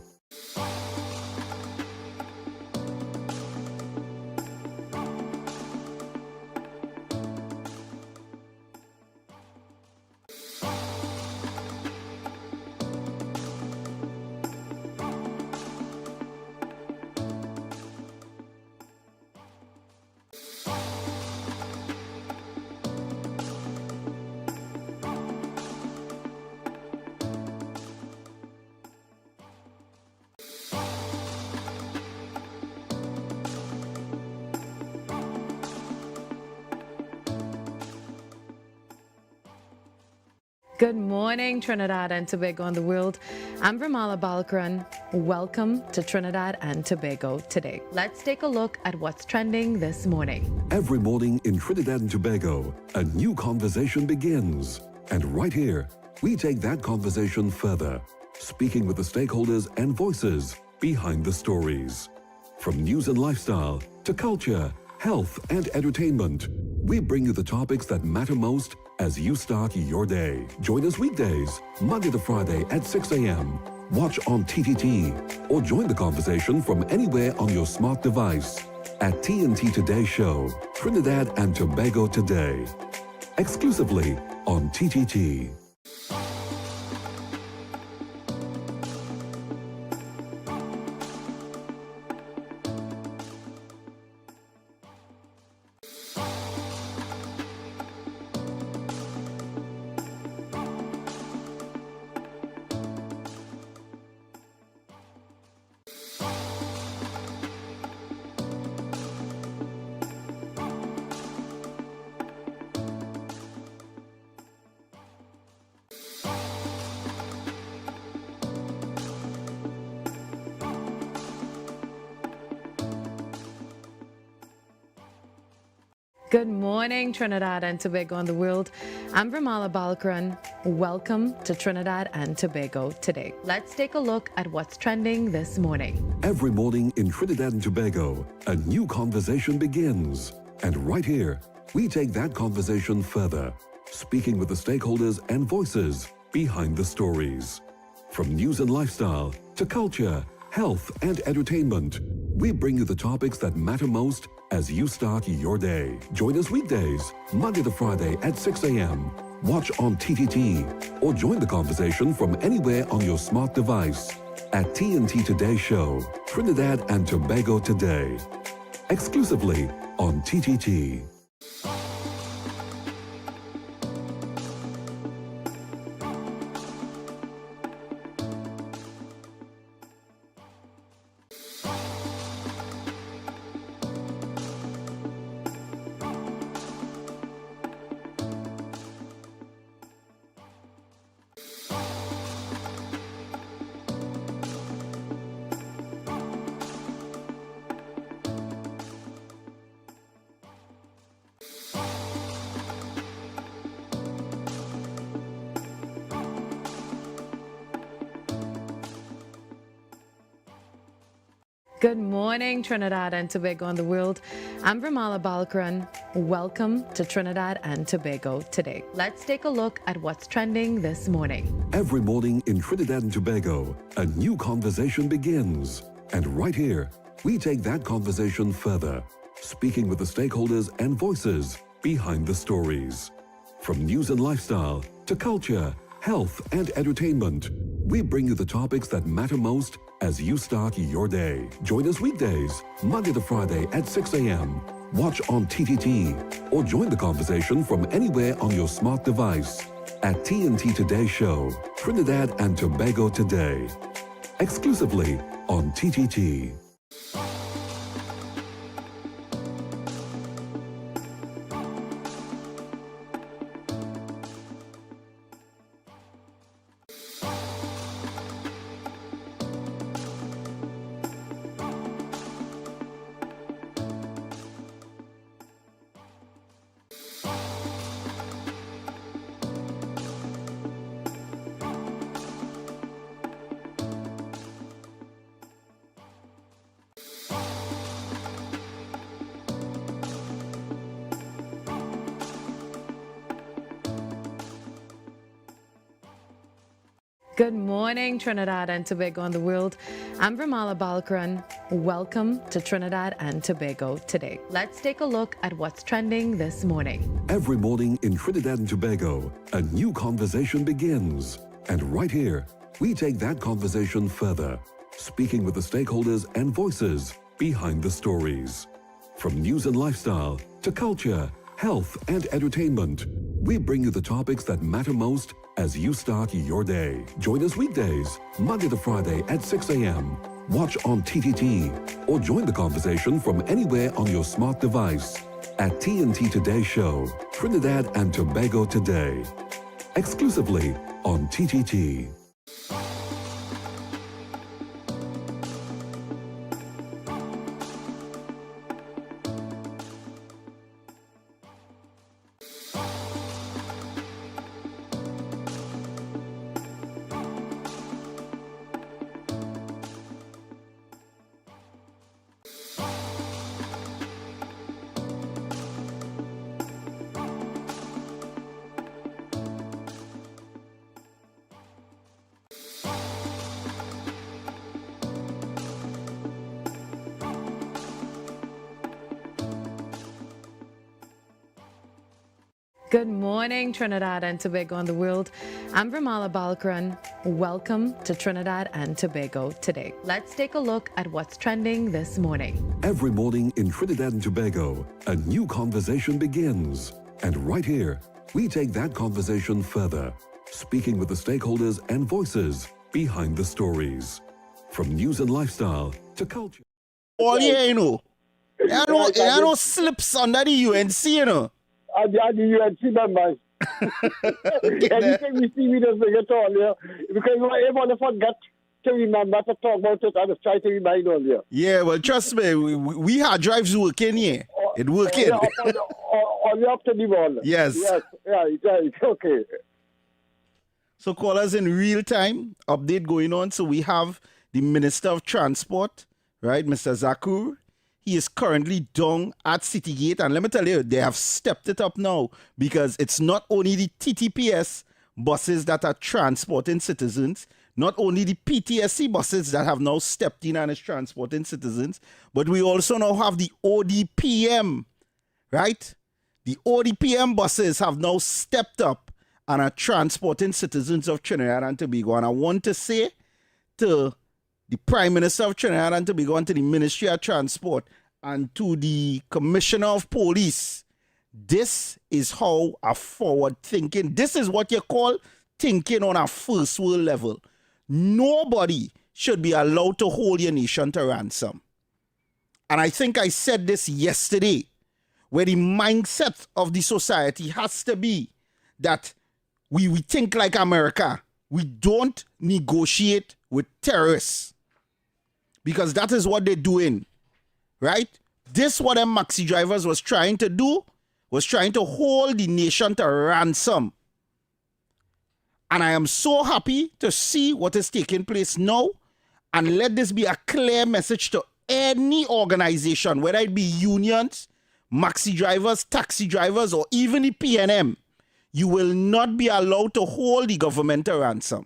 Good morning, Trinidad and Tobago and the world. I'm Vermala Balkaran. Welcome to Trinidad and Tobago Today. Let's take a look at what's trending this morning. Every morning in Trinidad and Tobago, a new conversation begins. And right here, we take that conversation further, speaking with the stakeholders and voices behind the stories. From news and lifestyle to culture, health and entertainment, we bring you the topics that matter most as you start your day. Join us weekdays, Monday to Friday at 6 a.m. Watch on TTT or join the conversation from anywhere on your smart device at TNT Today Show, Trinidad and Tobago Today, exclusively on TTT. Good morning, Trinidad and Tobago and the world. I'm Vermala Balkaran. Welcome to Trinidad and Tobago Today. Let's take a look at what's trending this morning. Every morning in Trinidad and Tobago, a new conversation begins. And right here, we take that conversation further, speaking with the stakeholders and voices behind the stories. From news and lifestyle to culture, health and entertainment, we bring you the topics that matter most as you start your day. Join us weekdays, Monday to Friday at 6 a.m. Watch on TTT or join the conversation from anywhere on your smart device at TNT Today Show, Trinidad and Tobago Today, exclusively on TTT. Good morning, Trinidad and Tobago and the world. I'm Vermala Balkaran. Welcome to Trinidad and Tobago today. Let's take a look at what's trending this morning. Every morning in Trinidad and Tobago, a new conversation begins. And right here, we take that conversation further, speaking with the stakeholders and voices behind the stories. From news and lifestyle to culture, health and entertainment, we bring you the topics that matter most as you start your day. Join us weekdays, Monday to Friday at 6 a.m. Watch on TTT or join the conversation from anywhere on your smart device at TNT Today Show, Trinidad and Tobago Today, exclusively on TTT. Good morning, Trinidad and Tobago and the world. I'm Vermala Balkaran. Welcome to Trinidad and Tobago today. Let's take a look at what's trending this morning. Every morning in Trinidad and Tobago, a new conversation begins. And right here, we take that conversation further, speaking with the stakeholders and voices behind the stories. From news and lifestyle to culture, health and entertainment, we bring you the topics that matter most as you start your day. Join us weekdays, Monday to Friday at 6 a.m. Watch on TTT or join the conversation from anywhere on your smart device at TNT Today Show, Trinidad and Tobago Today, exclusively on TTT. Good morning, Trinidad and Tobago and the world. I'm Vermala Balkaran. Welcome to Trinidad and Tobago today. Let's take a look at what's trending this morning. Every morning in Trinidad and Tobago, a new conversation begins. And right here, we take that conversation further, speaking with the stakeholders and voices behind the stories. From news and lifestyle to culture. All yeah, you know. There are no slips under the UNC, you know. And the UNC members. Anything we see, we just bring it all here. Because we want to forget to remember to talk about it and try to remind all here. Yeah, well, trust me, we had drives working here. It working. On the up to the wall. Yes. Yes, yeah, it's okay. So call us in real time, update going on. So we have the Minister of Transport, right, Mr. Zakur. He is currently down at City Gate. And let me tell you, they have stepped it up now because it's not only the TTPS buses that are transporting citizens, not only the PTSC buses that have now stepped in and is transporting citizens, but we also now have the ODPM, right? The ODPM buses have now stepped up and are transporting citizens of Trinidad and Tobago. And I want to say to the Prime Minister of Trinidad and Tobago and to the Ministry of Transport and to the Commissioner of Police, this is how a forward thinking, this is what you call thinking on a first world level. Nobody should be allowed to hold your nation to ransom. And I think I said this yesterday, where the mindset of the society has to be that we think like America. We don't negotiate with terrorists. Because that is what they're doing, right? This what them maxi drivers was trying to do, was trying to hold the nation to ransom. And I am so happy to see what is taking place now. And let this be a clear message to any organization, whether it be unions, maxi drivers, taxi drivers, or even the PNM, you will not be allowed to hold the government to ransom.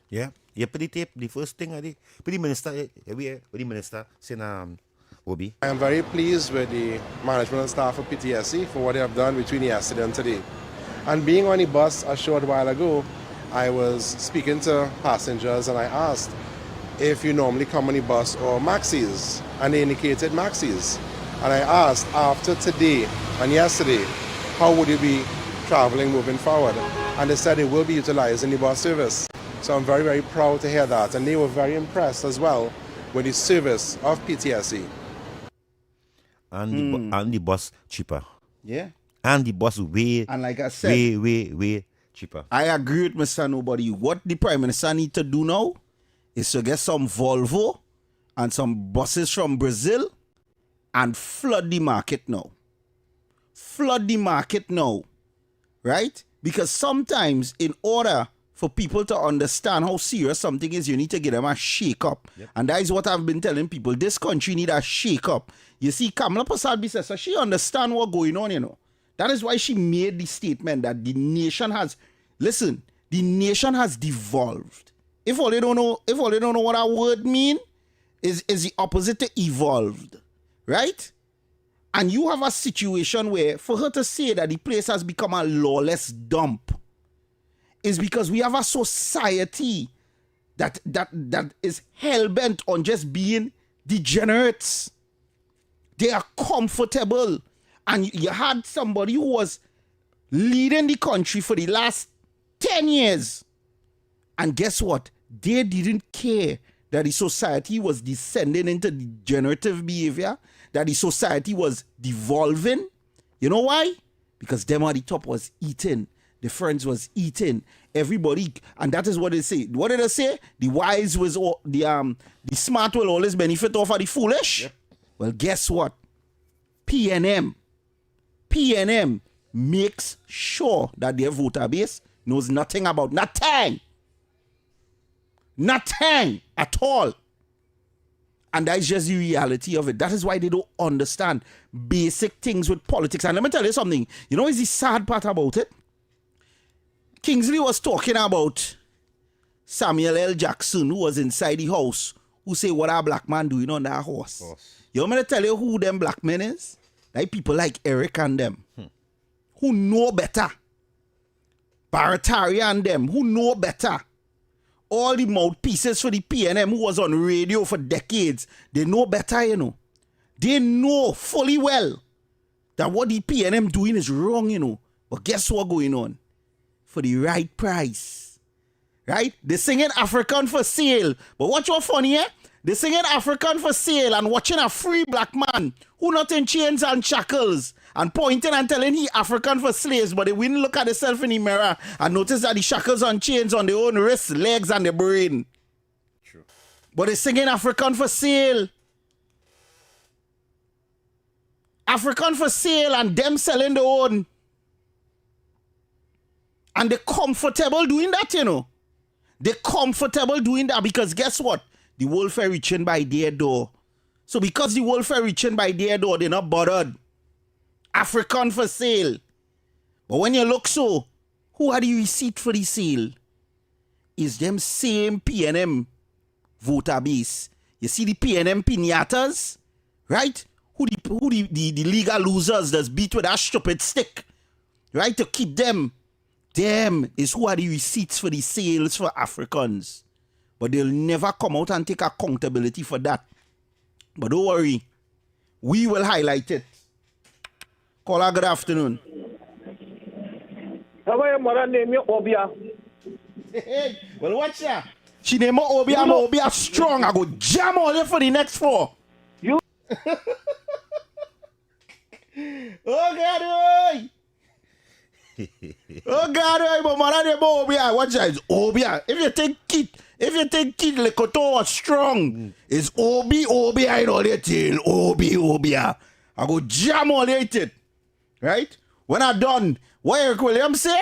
Yeah. Yeah, pretty tape. The first thing I did, pretty minister, saying, Obi. I am very pleased with the management and staff of PTSC for what they have done between yesterday and today. And being on the bus a short while ago, I was speaking to passengers and I asked if you normally come on the bus or maxis, and they indicated maxis. And I asked after today and yesterday, how would you be traveling moving forward? And they said they will be utilizing the bus service. So I'm very, very proud to hear that. And they were very impressed as well with the service of PTSC. And the bus cheaper. Yeah. And the bus way, and like I said, way cheaper. I agree with Mr. Nobody. What the Prime Minister need to do now is to get some Volvo and some buses from Brazil and flood the market now. Flood the market now. Right? Because sometimes in order for people to understand how serious something is, you need to give them a shake-up. Yep. And that is what I've been telling people. This country need a shake-up. You see, Kamala Prasad says, so she understand what's going on, you know. That is why she made the statement that the nation has, listen, the nation has devolved. If all they don't know what that word mean, is the opposite to evolved. Right? And you have a situation where, for her to say that the place has become a lawless dump, is because we have a society that is hell-bent on just being degenerates. They are comfortable. And you had somebody who was leading the country for the last 10 years. And guess what? They didn't care that the society was descending into degenerative behavior, that the society was devolving. You know why? Because them at the top was eating. The friends was eating. Everybody, and that is what they say. What did they say? The wise was the smart will always benefit off of the foolish. Yep. Well, guess what? PNM makes sure that their voter base knows nothing about nothing at all. And that is just the reality of it. That is why they don't understand basic things with politics. And let me tell you something. You know what's the sad part about it? Kingsley was talking about Samuel L. Jackson, who was inside the house, who say, what a black man doing on that horse? You want me to tell you who them black men is? Like people like Eric and them, who know better. Baratari and them, who know better. All the mouthpieces for the PNM who was on radio for decades, they know better, you know. They know fully well that what the PNM doing is wrong, you know. But guess what's going on? For the right price. Right? They're singing African for sale. But watch what's funny, eh? They're singing African for sale and watching a free black man who not in chains and shackles and pointing and telling he African for slaves, but they wouldn't look at themselves in the mirror and notice that the shackles and chains on their own wrists, legs, and their brain. True. But they're singing African for sale. African for sale and them selling their own. And they're comfortable doing that, you know. They're comfortable doing that because guess what? The welfare reaching by their door. So because the welfare reaching by their door, they're not bothered. African for sale. But when you look so, who had the receipt for the sale? Is them same PNM voter base. You see the PNM pinatas, right? Who the legal losers that's beat with that stupid stick, right? To keep them. Them is who are the receipts for the sales for Africans. But they'll never come out and take accountability for that. But don't worry. We will highlight it. Caller, good afternoon. How are your mother name you Obia? Hey, well, watch that. She name her Obia, I'm Obia strong. I go jam all you for the next 4. You. Oh, God, oi. Oh, God, oi, but mother name Obia. Watch that. It's Obia. If you think Kid Lekoto was strong, it's Obi, I know that tail. Obi. I go jam all it. Right? When I done, what Eric Williams say?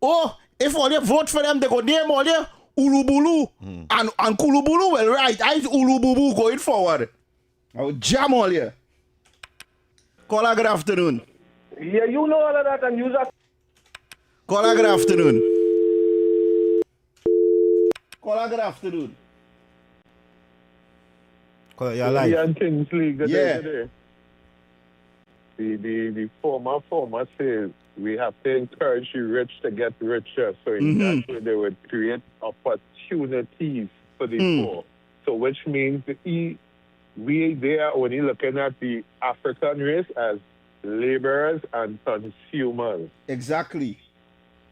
Oh, if all you vote for them, they go name all you Ulubulu and Kulubulu, well, right. I Ulububu going forward. I'll jam all here. Caller, good afternoon. Yeah, you know all of that and use that. Caller, good afternoon. Caller, good afternoon. Caller, you're live. And Kingsley, good Yeah. day. The former says we have to encourage the rich to get richer. So in that way, they would create opportunities for the poor. So which means they are only looking at the African race as laborers and consumers. Exactly.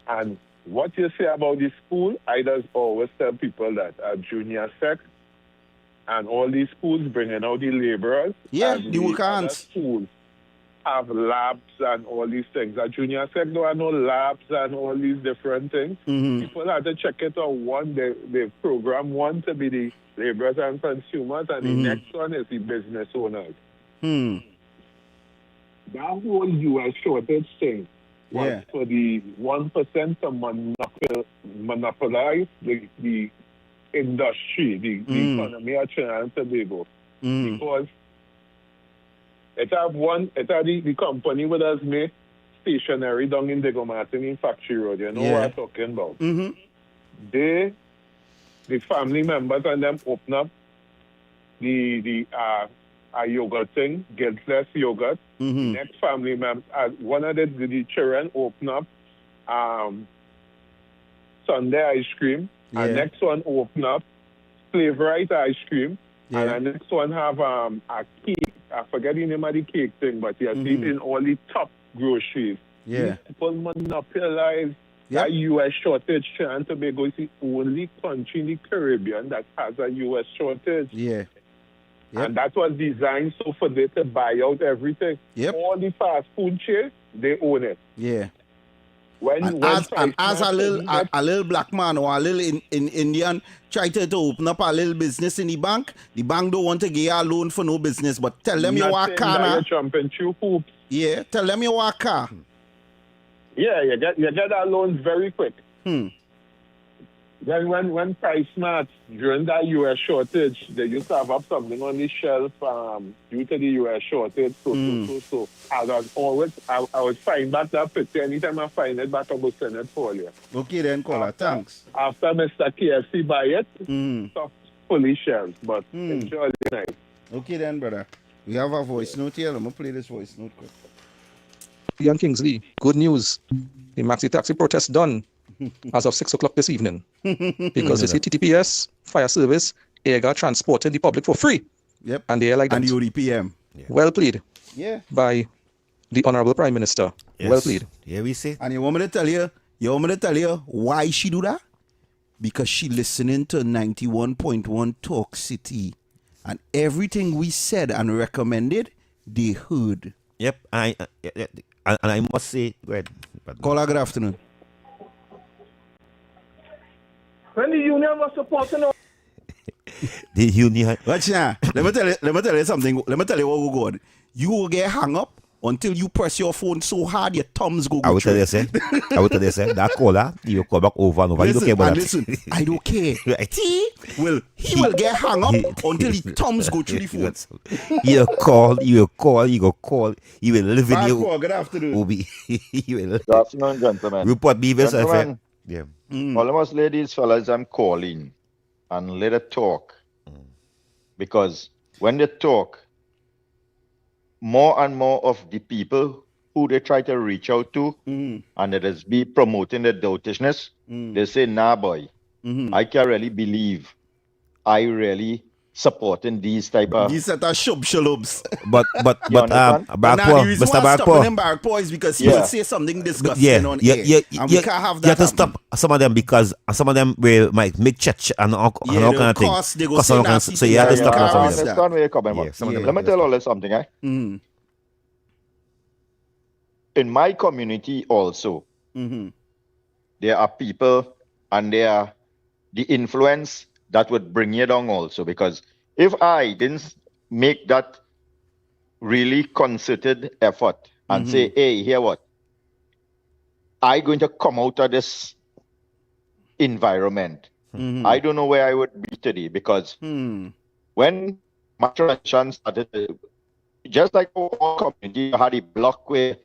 And what you say about the school, I just always tell people that a junior sec and all these schools bringing out the laborers. Yeah, and the workers. Schools have labs and all these things. A junior sec don't have no labs and all these different things. People have to check it out. One, they program one to be the laborers and consumers, and the next one is the business owners. That whole U.S. shortage thing was for the 1% to monopolize the industry, the economy of Trinidad and Tobago. Because it have the company with us make stationery down in Diego Martin in Factory Road. You know what I'm talking about? The family members and them open up a yogurt thing, guiltless yogurt. Next family member, one of the children open up Sunday ice cream. And next one open up flavorized ice cream. And the next one have a cake. I forget the name of the cake thing, but you see it in all the top groceries. Yeah. People monopolize that U.S. shortage. Trinidad and Tobago is the only country in the Caribbean that has a U.S. shortage. Yeah. And that was designed so for them to buy out everything. All the fast food chains, they own it. Yeah. As a little black man or a little Indian try to open up a little business in the bank don't want to give you a loan for no business. But tell them you work car. Jumping through hoops. Yeah, tell them you work car. Yeah, you get that loans very quick. Then when price match during that U.S. shortage, they used to have up something on the shelf due to the U.S. shortage. So I would find back that picture. Anytime I find it back, I will send it for you. Okay then, caller. Thanks. After Mr. KFC buy it, stuff fully shelves, but it's surely nice. Okay then, brother. We have a voice note here. I'm going to play this voice note quick. Young Kingsley, good news. The Maxi Taxi protest done as of 6 o'clock this evening. Because it's TTPS, fire service, air transporting the public for free. Yep. And they are like that. And the ODPM. Well played. Yeah. By the Honorable Prime Minister. Yes. Well played. Yeah, we say. And you want me to tell you why she do that? Because she listening to 91.1 Talk City. And everything we said and recommended, they heard. Yep. And I must say, Caller, good afternoon. When the union was supporting us. The union. Watch now. Let me tell you something. Let me tell you what will go on. You will get hung up until you press your phone so hard your thumbs go. I will tell you, say. That caller, you call back over and over. Listen, you don't care about that. Listen, I don't care. Right. Well, he will get hung up until his thumbs go through the phone. You will call. You will live in your. Good afternoon. Good afternoon, gentlemen. Report Beavers. Yeah. Almost ladies, fellas, I'm calling and let it talk. Because when they talk, more and more of the people who they try to reach out to and it is be promoting the doubtishness, they say, nah, boy, I can't really believe I really supporting these type of... These set of shub-shalubs. But Mr. Barkpo is because he will say something disgusting on air. And we can't have that. You have to stop some of them because some of them will might make church and all kind of things. They go say nasty so you have to stop I some of them. understand where you're coming from. Let me tell you something, eh? In my community also, there are people and there are the influence that would bring you down also. Because if I didn't make that really concerted effort and say, hey, hear what? I going to come out of this environment I don't know where I would be today, because when my transition started, just like our community had a block where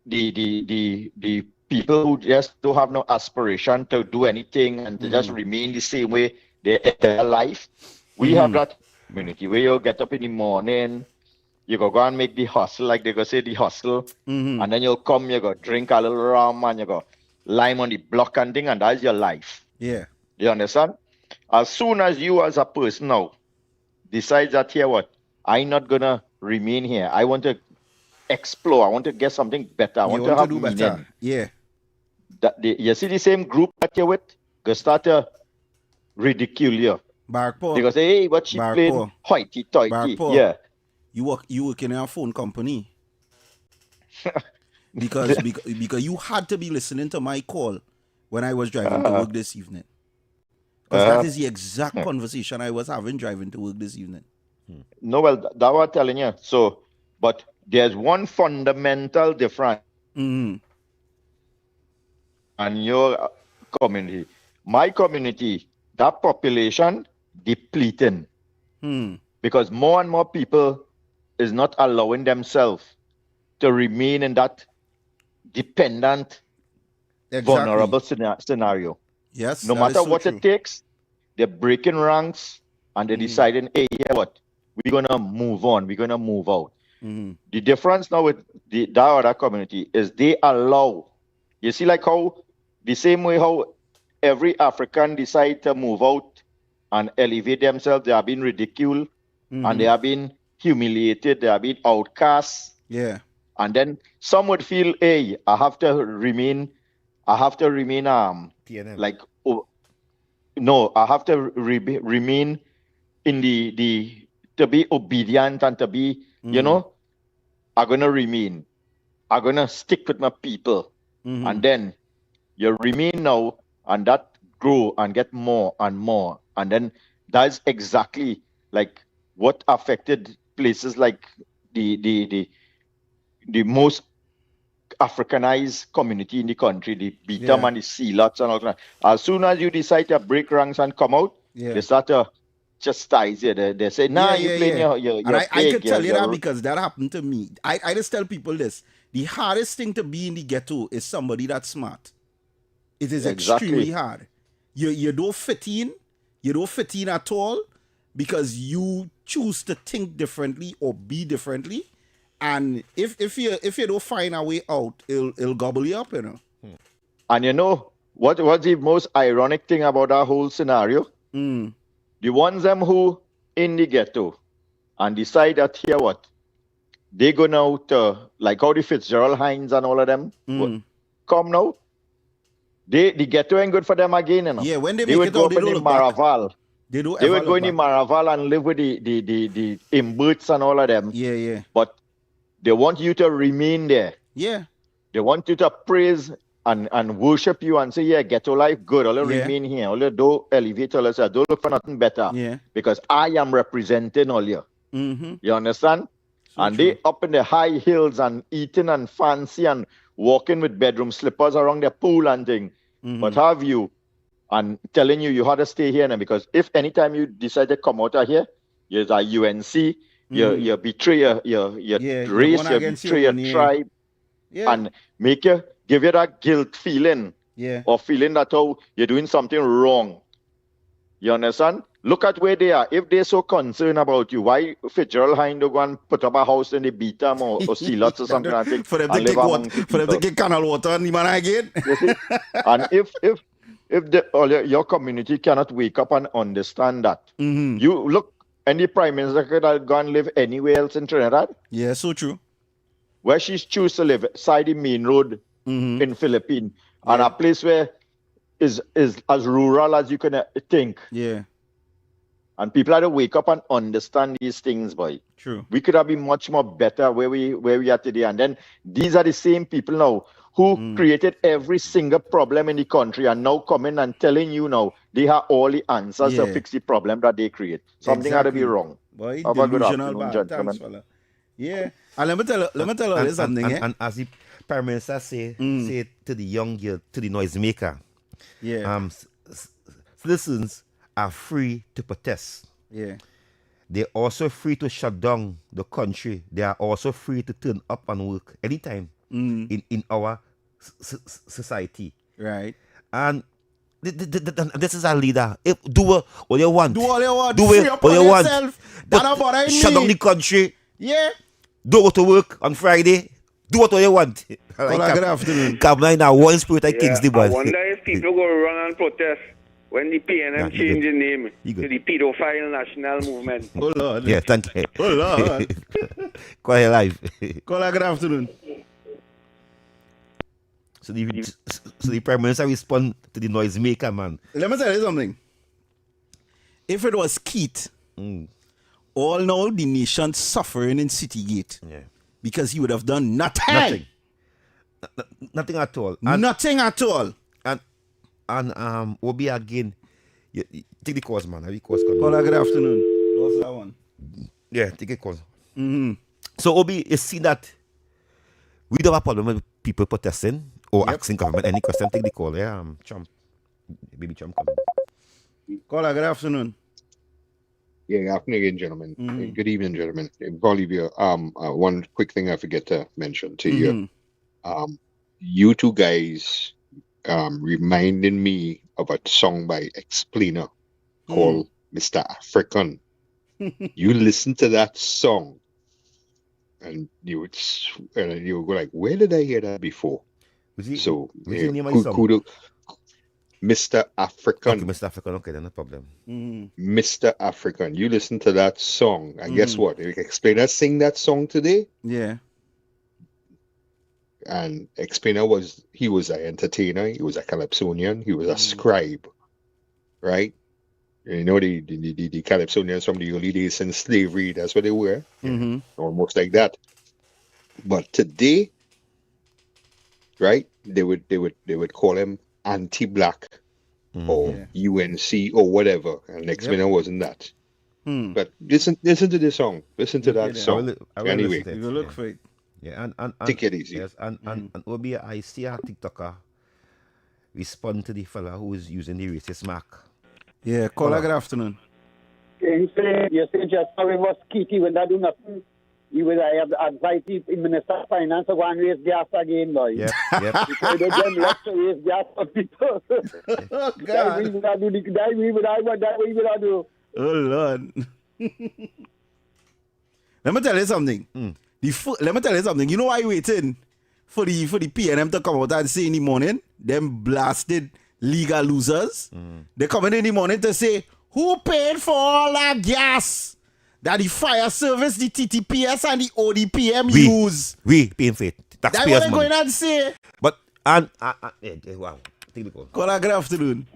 the people who just don't have no aspiration to do anything and to just remain the same way their life. We have that community where you get up in the morning, you go and make the hustle, like they go say the hustle, and then you'll come, you go drink a little rum and you go lime on the block and thing, and that's your life. Yeah. You understand? As soon as you as a person now decides that, here what, I'm not gonna remain here. I want to explore. I want to get something better. I want to have do meaning. better. Yeah. You see the same group that you're with, go start to ridicule you. They go say, hey, what she playing? Hoity-toity. Yeah. You work in a phone company. because you had to be listening to my call when I was driving to work this evening. Because that is the exact conversation I was having driving to work this evening. No, well, that was telling you. So, but there's one fundamental difference. And your community. My community, that population depleting. Because more and more people is not allowing themselves to remain in that dependent, vulnerable scenario. Yes. No matter what it takes, they're breaking ranks and they're deciding, hey, you know what? We're gonna move on, we're gonna move out. The difference now with that other community is they allow, you see, like how the same way how every African decide to move out and elevate themselves, they are being ridiculed and they are being humiliated, they are being outcast. Yeah. And then some would feel, hey, I have to remain PNM. like, no, I have to remain in the to be obedient and to be, you know, I'm gonna remain. I'm gonna stick with my people. And then you remain now, and that grow and get more and more. And then that's exactly like what affected places like the most Africanized community in the country, the Beatam and the Sealots and all that. As soon as you decide to break ranks and come out, they start to chastise you. They say, nah, you're playing your and I could tell you that because that happened to me. I just tell people this. The hardest thing to be in the ghetto is somebody that's smart. It is extremely hard. You don't fit in. You don't fit in at all because you choose to think differently or be differently. And if you don't find a way out, it'll gobble you up, you know. And you know what's the most ironic thing about that whole scenario? The ones them who in the ghetto and decide that, here what, they go now to, like how the Fitzgerald Hines and all of them come now. The ghetto ain't good for them again, you know. Yeah, when they would go up in the Maraval. They would go in the Maraval and live with the Imberts and all of them. Yeah. But they want you to remain there. Yeah. They want you to praise and worship you and say, yeah, ghetto life good. I'll remain here. I'll do elevate. I'll say, don't look for nothing better. Yeah. Because I am representing all you. You understand? So and true. they up in the high hills and eating and fancy and walking with bedroom slippers around their pool and thing. But have you and telling you had to stay here now, because if anytime you decide to come out of here, you're a UNC, you betray your race, you betray your tribe, and give you that guilt feeling, or feeling that you're doing something wrong. You understand? Look at where they are. If they're so concerned about you, why Fitzgerald Hine don't go and put up a house in the Beatam or Sealots or something like that? For them to get canal water and the man again. And if your community cannot wake up and understand that, you look, any prime minister could go and live anywhere else in Trinidad. Yeah, so true. Where she's choose to live, side the main road in Philippines, and a place where is as rural as you can think. Yeah. And people have to wake up and understand these things, boy. True. We could have been much more better where we are today. And then these are the same people now who created every single problem in the country and now coming and telling you now they have all the answers to fix the problem that they create. Something had to be wrong. Boy, have a good delusional afternoon, bad. Thanks, gentlemen. fella. Yeah. And let me tell you something. And as the Prime Minister say to the young girl, to the noisemaker, citizens are free to protest. Yeah. They're also free to shut down the country. They are also free to turn up and work anytime in our society. Right. And this is our leader. Do what you want. Do all you want. Do Free it up what on you want. yourself. That not bother Shut me. down the country. Yeah. Don't go to work on Friday. Do what you want. Well, good afternoon. Come now in a one spirit at Kingsley, I boy. wonder if people go run and protest when the PNM change the name to the Pedophile National Movement. Oh, Lord. Yeah, thank you. Oh, Lord. Quite alive. Call good afternoon. So the Prime Minister respond to the noisemaker, man. Let me tell you something. If it was Keith, all now the nation suffering in Citygate. Yeah. Because he would have done nothing. Nothing at all. Nothing at all. And Obi again. Take the course, man. Have you course coming? Call good afternoon. What's that one? Yeah, take a course. So Obi, you see that we don't have a problem with people protesting or asking government any question. Take the call. Yeah, Trump. Baby Trump coming. Call good afternoon. Yeah, good afternoon again, gentlemen. Good evening, gentlemen. Bolivia, one quick thing I forget to mention to you. You two guys reminded me of a song by Explainer called Mr. African. You listen to that song and you would go like, where did I hear that before? So kudos. Mr. African. Okay, Mr. African, okay, then no problem. Mr. African. You listen to that song, and guess what? Explainer sing that song today. Yeah. And Explainer was an entertainer, he was a calypsonian, he was a scribe. Right? You know the calypsonians from the early days in slavery, that's what they were. Almost like that. But today, right, they would call him anti-black or UNC or whatever, and Explainer wasn't that. But listen to this song. Listen to that song. Anyway, you will look for it. Yeah, and take it easy. Yes, and Obi, I see a TikToker respond to the fella who is using the racist mark. Yeah, call good afternoon. You say just how it was Kitty when they do nothing. He would have advised the Minister of Finance to go and raise gas again, boy. Yep. Because they don't like to raise gas for people. Oh, God. That we would do. Oh, Lord. Let me tell you something. Let me tell you something. You know why you waiting for the PNM to come out and say in the morning, them blasted legal losers? They coming in the morning to say, who paid for all that gas that the fire service, the TTPS and the ODPM use? We paying for it. That's what they're going to say. But, wow. Take the call. Call good afternoon.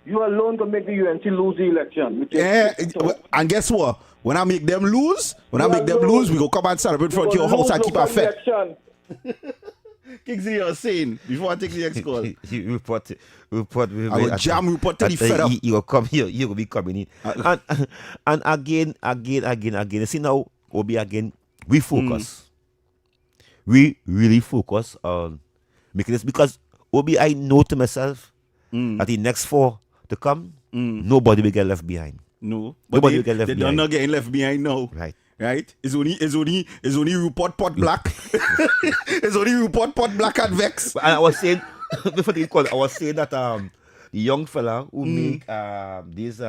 You alone can make the UNC lose the election. Yeah, and guess what? When I make them lose, we go come and celebrate front of your house and keep our fed. Kingsley, you're saying before I take the next call. You report. I will jam report to the fed. You will come here. You will be coming in. And again. You see now, Obi again. We focus. We really focus on making this because Obi, I know to myself that the next 4 to come, nobody will get left behind. No, but nobody will get left behind. They're not getting left behind now. Right? It's only Rupert Pot Black. It's only Rupert Pot Black and Vex. And I was saying before the call, I was saying that the young fella who make this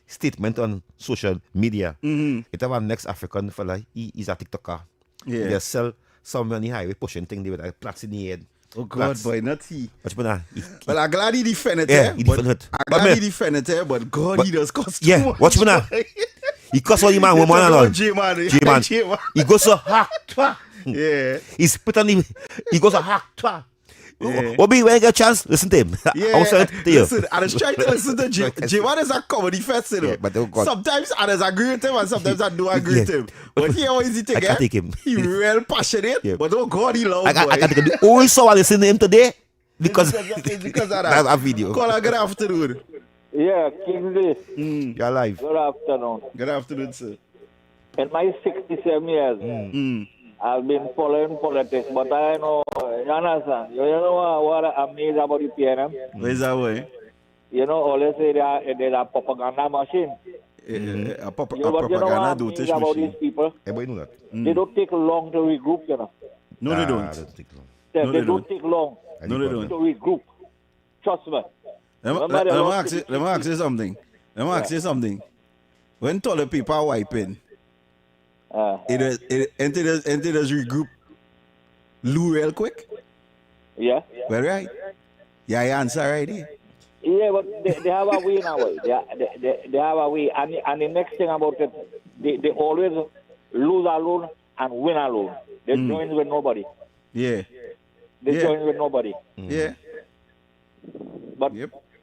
statement on social media, it have a next African fella. He's a TikToker. Yeah. They sell somewhere on the highway pushing things with a plats in the head. Oh God, boy, not he. Well, I'm glad he defended it. He defended it. I'm glad he defended it, but God, he does cost too much. Watch me now. He cost all the man, woman and all. J-man. He goes so hack. Yeah. He's put on him. He goes a hack. Obi, when you get a chance, listen to him. Yeah. I was saying to you. Listen, I was trying to listen to J-Man is a comedy fest, you know. Yeah, but sometimes I agree with him and sometimes I don't agree with him. But here, what is he taking? I can't take him. He real passionate, but oh God, he loves I can't take him. The only song I listen to him today because of that. That's a video. Call good afternoon. Yeah, Kingsley. You're alive. Good afternoon. Good afternoon, sir. In my 67 years, I've been following politics, but I know, you understand? You know what I'm amazed about the PNM? Where's that way? you know, always say they're a propaganda machine. A But propaganda what dotish about machine. these people? Everybody know that. They don't take long to regroup, you know. No, they don't. They don't take long No, they don't. to regroup. Trust me. Let me ask you something. When taller people are wiping, it does regroup Lou real quick? Yeah. Well, right? Yeah, you answer right here. Yeah, but they have a way now. They have a way. And the next thing about it, they always lose alone and win alone. They join with nobody. Yeah. They join with nobody. Yeah. But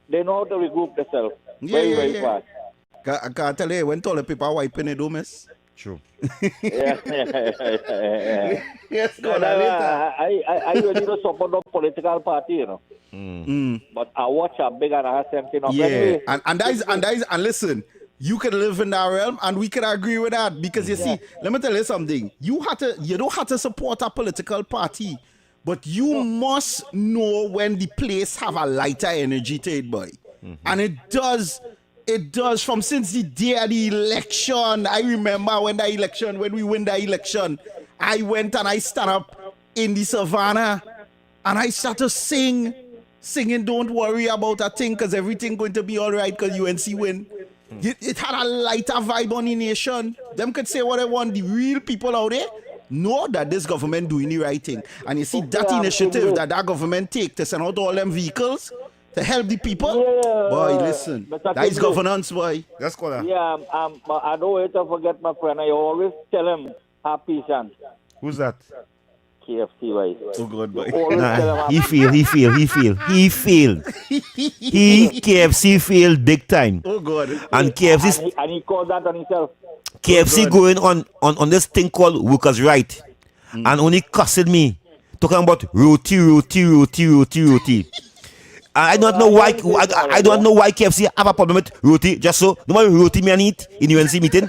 they know how to regroup themselves very fast. I can't tell you, when taller people are wiping, they do miss. True. Yeah. Yes, go on later. I really don't support no political party, you know. But I watch a big and I have something. Yeah, and listen, you can live in that realm, and we can agree with that because you see, let me tell you something. You don't have to support a political party, but you must know when the place have a lighter energy to it, boy, and it does. It does from since the day of the election. I remember when we win the election, I went and I stand up in the savannah and I started singing, don't worry about a thing because everything going to be all right because UNC win. It had a lighter vibe on the nation. Them could say what they want. The real people out there know that this government doing the right thing. And you see that initiative that government take to send out all them vehicles to help the people. Boy, listen, that is governance, boy. Let's go there. Yeah, I don't wait to forget my friend. I always tell him, have patience. Who's that? KFC, boy. Oh, God, boy. He failed. He KFC failed big time. Oh, God. And KFC... And he called that on himself. KFC going on this thing called workers' right. And only cussing me. Talking about roti. I don't know why. I don't know why KFC have a problem with roti. Just so, no matter roti me and eat in UNC meeting.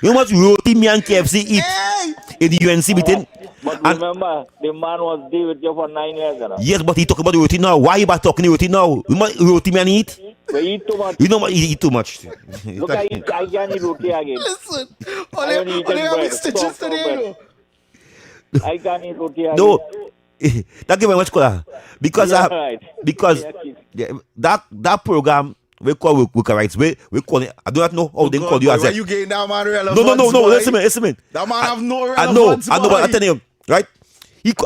You know what roti me and KFC eat in the UNC meeting. But remember, the man was there with you for 9 years. You know? Yes, but he talking about the roti now. Why you about talking roti now? You know roti me and eat. We eat too much. You know what? He eat too much. Look, I can't eat roti again. Listen, only have stitches today. I can't eat roti again. No. Thank you very much, Kola. Because that program we call worker rights. We call it. I do not know how they call you as that. You getting that man relevance? No. Listen me. That man have no relevance. I know, but I tell you, right?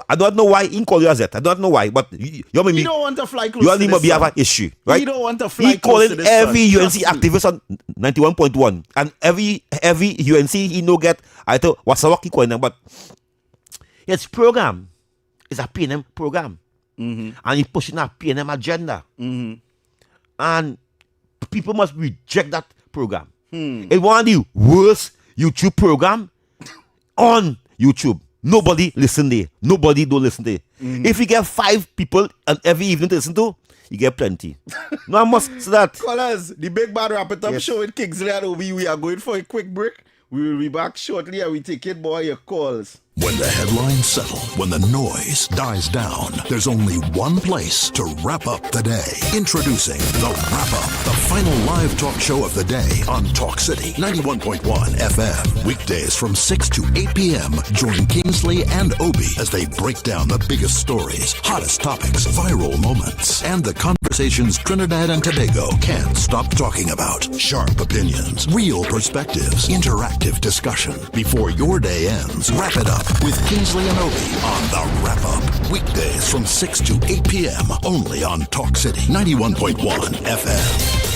I don't know why he call you as that. I don't know why, but you don't want to fly close. You have an issue, right? You don't want to fly close. He calling every UNC activist on 91.1, and every UNC he no get. I thought what's he calling them, but his program is a PNM program, and he pushing a PNM agenda, and people must reject that program. It's one of the worst YouTube program on YouTube. Nobody listen there. Nobody don't listen there. If you get 5 people and every evening to listen to, you get plenty. No, I must say that. Callers, the Big Bad Wrap It Up show with Kingsley and Obi. We are going for a quick break. We will be back shortly and we take it, boy, your calls. When the headlines settle, when the noise dies down, there's only one place to wrap up the day. Introducing The Wrap Up, the final live talk show of the day on Talk City 91.1 FM. Weekdays from 6 to 8 p.m. Join Kingsley and Obi as they break down the biggest stories, hottest topics, viral moments, and the conversations Trinidad and Tobago can't stop talking about. Sharp opinions, real perspectives, interactive discussion. Before your day ends, wrap it up with Kingsley and Obi on The Wrap Up. Weekdays from 6 to 8 p.m. only on Talk City 91.1 FM.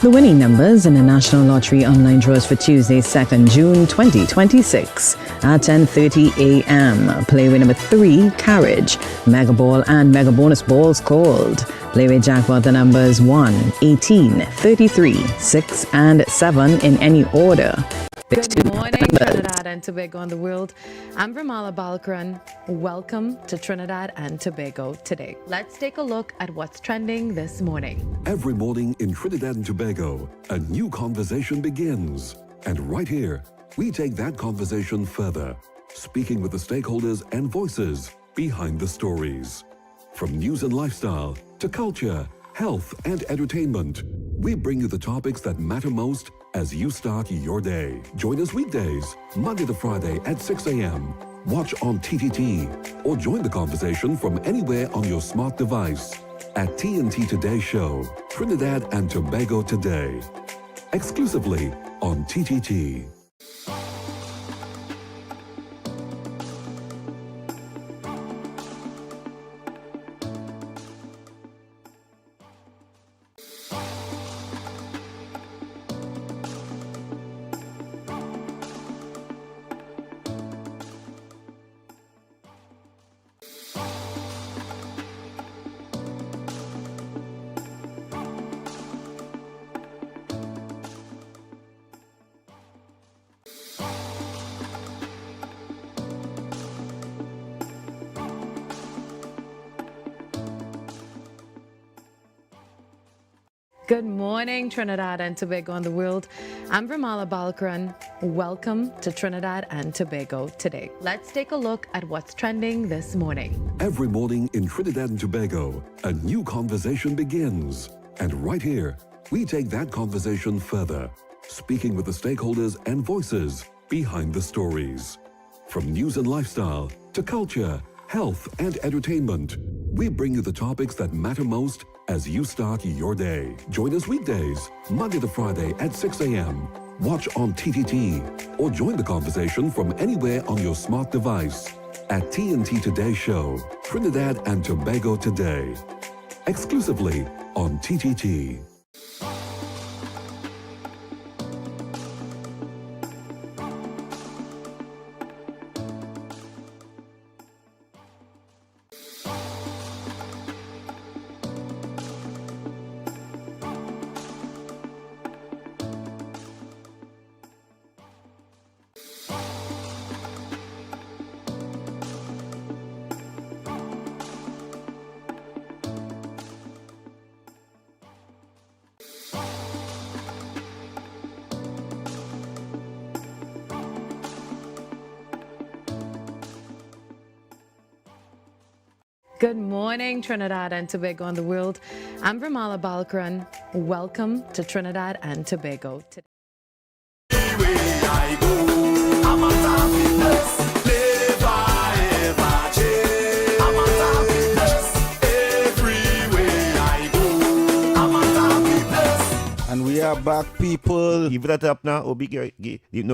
The winning numbers in the National Lottery online draws for Tuesday, 2nd June 2026 at 10:30 a.m. Play with number 3, Carriage, Mega Ball and Mega Bonus balls called. Play with jackpot the numbers 1, 18, 33, 6 and 7 in any order. Good morning, Trinidad and Tobago and the world. I'm Vermala Balkaran. Welcome to Trinidad and Tobago today. Let's take a look at what's trending this morning. Every morning in Trinidad and Tobago, a new conversation begins. And right here, we take that conversation further, speaking with the stakeholders and voices behind the stories. From news and lifestyle to culture, health and entertainment, we bring you the topics that matter most as you start your day. Join us weekdays, Monday to Friday at 6 a.m. Watch on TTT or join the conversation from anywhere on your smart device at TNT Today Show, Trinidad and Tobago Today, exclusively on TTT. Good morning, Trinidad and Tobago and the world. I'm Vermala Balkaran. Welcome to Trinidad and Tobago Today. Let's take a look at what's trending this morning. Every morning in Trinidad and Tobago, a new conversation begins. And right here, we take that conversation further, speaking with the stakeholders and voices behind the stories. From news and lifestyle to culture, health and entertainment, we bring you the topics that matter most as you start your day. Join us weekdays, Monday to Friday at 6 a.m. Watch on TTT or join the conversation from anywhere on your smart device at TNT Today Show, Trinidad and Tobago Today, exclusively on TTT. Good morning, Trinidad and Tobago and the world. I'm Vermala Balkaran. Welcome to Trinidad and Tobago Today. And we are back, people. Give it up now. Obi, give the a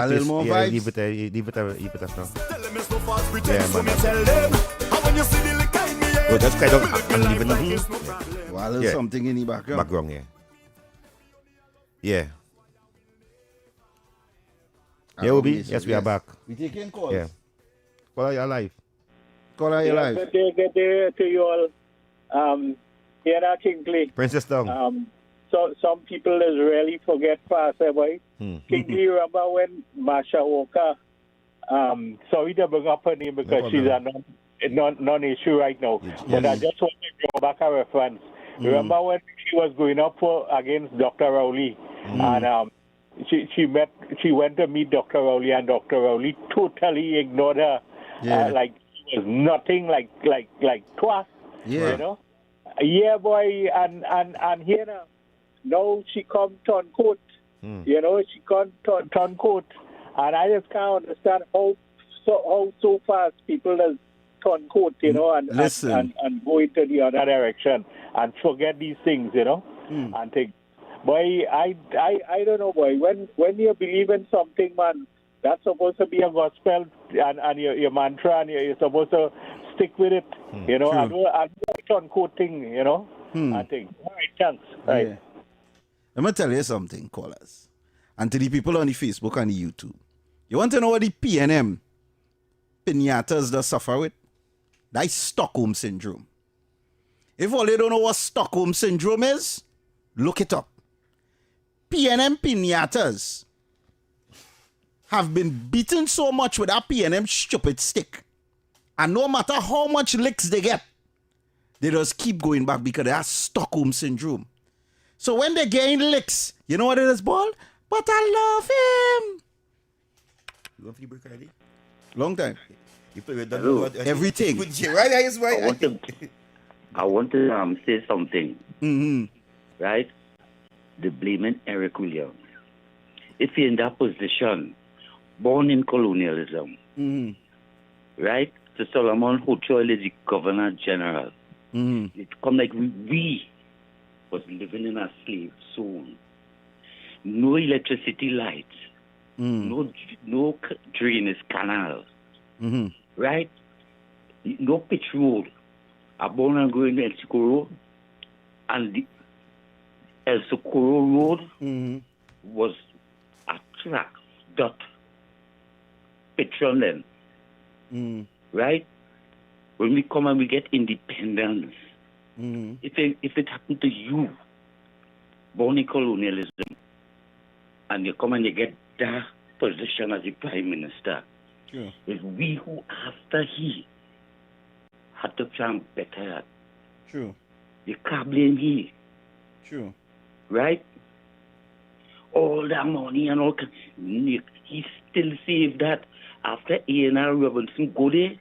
little more vibes. Leave it up now. Yeah, man. Oh, that's kind of unleaven. Well, there's something in the background. Yeah. Yeah, Obi. Yes, we are back. We taking calls. Yeah. Call your life. Call your life. Good day to you all. Here at Kingsley. Princess Town. So some people is really forget fast, boy. Kingsley, remember when Masha Walker? Sorry to bring up her name because she's a non-issue right now. Yes. But I just want to go back a reference. Remember when she was going up against Dr. Rowley, and she went to meet Dr. Rowley, and Dr. Rowley totally ignored her, like she was nothing, like twice. You know. Yeah, boy, and here now she come turn coat. You know, she come turn coat, and I just can't understand how so fast people just turn coat, you know, and go into the other direction and forget these things, you know, and think, boy, I don't know, boy. When you believe in something, man, that's supposed to be a gospel and your mantra, and you're supposed to stick with it, you know. I don't turn coat thing, you know. I think. All right, thanks. Right. Yeah. Let me tell you something, callers, and to the people on the Facebook and the YouTube. You want to know what the PNM pinatas that suffer with? That's Stockholm Syndrome. If all you don't know what Stockholm Syndrome is, look it up. PNM pinatas have been beaten so much with that PNM stupid stick. And no matter how much licks they get, they just keep going back because they have Stockholm Syndrome. So when they gain licks, you know what it is, ball? But I love him. You want free break already? Long time. You play with that. Everything. I want to say something. Mm-hmm. Right? The blaming Eric Williams. If you're in that position, born in colonialism, right? So Solomon Hochul is the Governor General. It come like we was living in a slave zone. No electricity lights. No drainage canals. Right? No pitch road. I born and growing in El Socorro, and the El Socorro Road was a track dot petroleum. Right? When we come and we get independence, if it happened to you, born in colonialism, and you come and you get that position as the prime minister, it's we who after he had to try and better that. True. You can't blame he. True. Right? All that money and all, he still saved that. After A&R Robinson go there,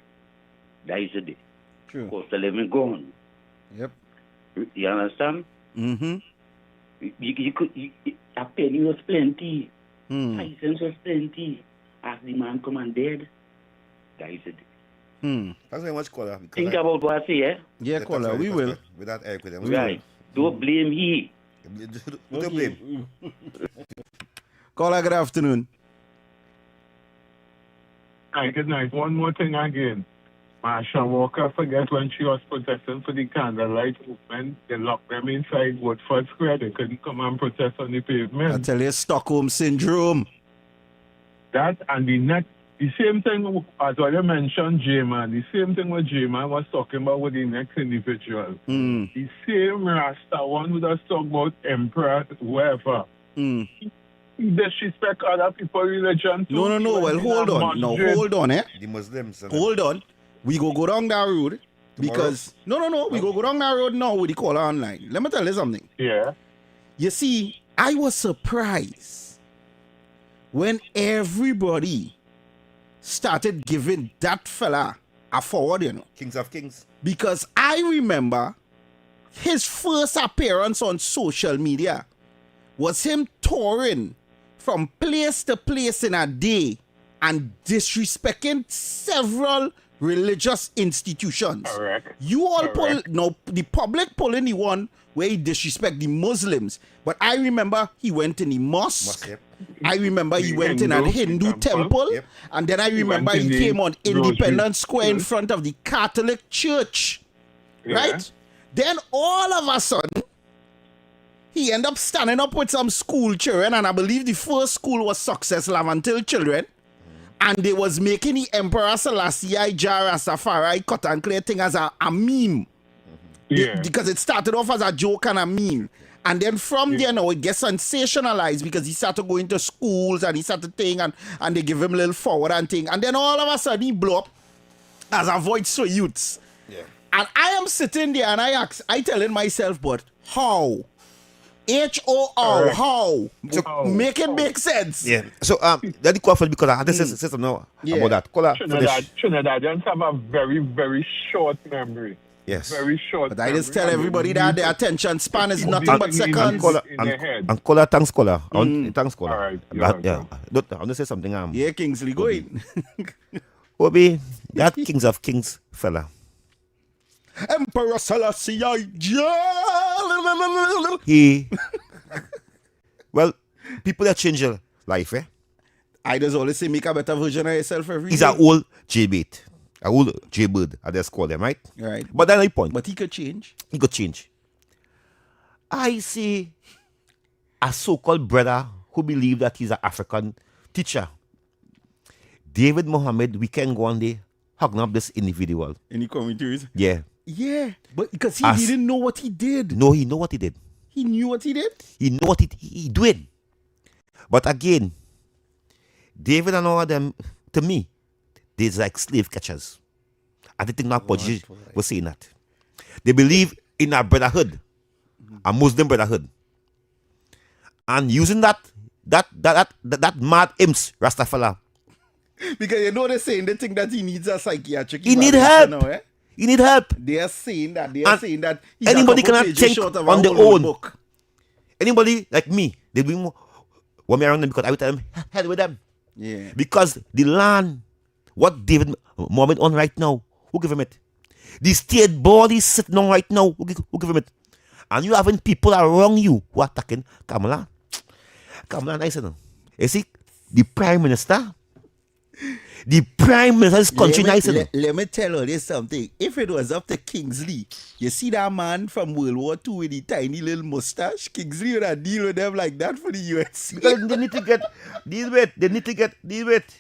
that is the day. True. Cost of living gone. Yep. You understand? Mm-hmm. A penny was plenty. 5 cents was plenty. As the man come and dead, that is the day. Thanks very much, caller. Think about what I say, eh? Yeah, caller, we will. Without Eric with them. Right. Don't blame he. Don't blame. Caller, good afternoon. Hi, good night. One more thing again. Marsha Walker forget when she was protesting for the candlelight movement, they locked them inside Woodford Square. They couldn't come and protest on the pavement. I tell you, Stockholm Syndrome. That and the same thing as what you mentioned, J-Man. The same thing what J-Man was talking about with the next individual. The same Rasta one with us talk about emperor, whoever. He disrespect other people's religion too. No. Well, hold on. No, hold on, eh? The Muslims. Hold on. We go down that road because... No. We go down that road now with the caller online. Let me tell you something. Yeah. You see, I was surprised when everybody started giving that fella a forward, you know. Kings of Kings. Because I remember his first appearance on social media was him touring from place to place in a day and disrespecting several religious institutions. Correct. You all pull, no, the public pulling the one where he disrespect the Muslims. But I remember he went in the mosque. Yep. I remember he went in a Hindu temple. Yep. And then I remember he came on Independence Square in front of the Catholic Church. Yeah. Right? Then all of a sudden, he ended up standing up with some school children, and I believe the first school was Success Lavantil children, and they was making the Emperor Selassie I Jah Rastafari cut and clear thing as a meme. Because it started off as a joke and a meme. And then from there now it gets sensationalized because he started going to schools and he started thing and they give him a little forward and thing. And then all of a sudden he blew up as a voice for youths. Yeah. And I am sitting there and I telling myself, but how? H-O-R, how? To make it make sense. Yeah. So that the call for because I had to say something now about that. Caller, Trinidadians have a very, very short memory. Yes. Very short. But I just tell everybody that the attention span is nothing but seconds. And caller, thanks caller. Thanks caller. All right. Yeah. I want to say something. Yeah, Kingsley, go in. Obi, that Kings of Kings fella. Emperor Selassie he well, people that change your life, eh? I just always say make a better version of yourself every He's day. an old J-bait. An old J-bird, I just call them, right? Right. But that's the point. But he could change. He could change. I see a so-called brother who believe that he's an African teacher. David Mohammed, we can go on there, hugging up this individual. Any commentaries? Yeah. Yeah, but because he didn't know what he did. No, he know what he did. He knew what he did? He know what he doing. But again, David and all of them, to me, they're like slave catchers. I didn't think that Podji was saying that. They believe in a brotherhood, a Muslim brotherhood. And using that mad imps, Rastafari, Because you know they're saying they think that he needs a psychiatric He need evaluation help. now, eh? He need help. They are saying that. He's Anybody a couple cannot pages think short of a on their whole own. book. Anybody like me, they bring want me around them because I will tell them, hell with them. Yeah. Because the land, what David Mohammed on right now, who give him it? The state board is sitting on right now, who give him it? And you having people around you who are attacking Kamala. Kamala, nice enough. You see, the Prime Minister, this country nice enough. Let me tell you this something. If it was up to Kingsley, you see that man from World War II with the tiny little mustache, Kingsley would have deal with them like that for the UNC. Because they need to get deal with.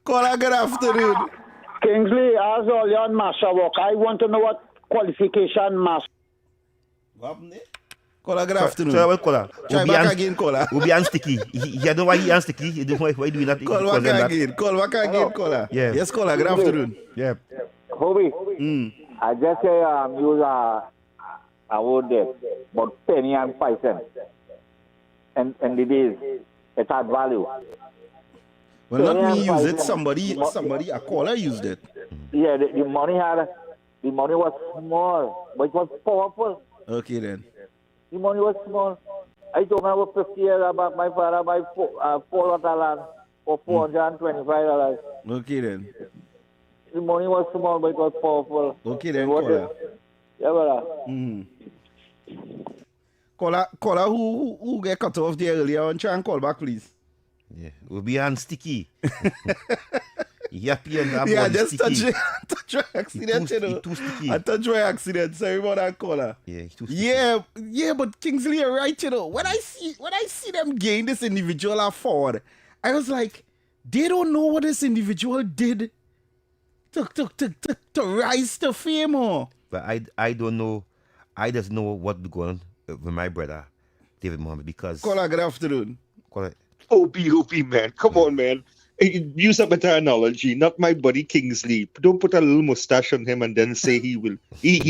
Caller, good afternoon. Kingsley, as all your master work, I want to know what qualification master. What happened there? Caller, good afternoon. So I will caller. Try back again, caller. Will be unsticky. He don't know why he unsticky. He don't know why doing that. Call back again. Call back again, caller. Yeah. Yes, caller, good afternoon. Yeah. Hobie, I just say use a word there, but penny and 5 cents. And the days, it had value. Well, not me use it. Somebody, a caller used it. Yeah, the money was small, but it was powerful. Okay then. The money was small. I told my 50 years about my father buy 4 lot of land for $425. Okay then. The money was small, but it was powerful. Okay then, caller. Yeah, brother. Caller, who get cut off there earlier on, try and call back, please. Yeah, we'll be unsticky. Yappy and that yeah, one just sticky. touch your accident, you know. Too sticky. I touch my accident. Sorry about that, caller. Yeah, he's too sticky. Yeah, but Kingsley, you're right, you know. When I see them gain this individual afford, I was like, they don't know what this individual did to rise to fame, or. But I don't know. I just know what's going on with my brother, David Mohammed, because. Caller, good afternoon. Caller. OP, man. Come on, man. Use a better analogy. Not my buddy Kingsley. Don't put a little mustache on him and then say he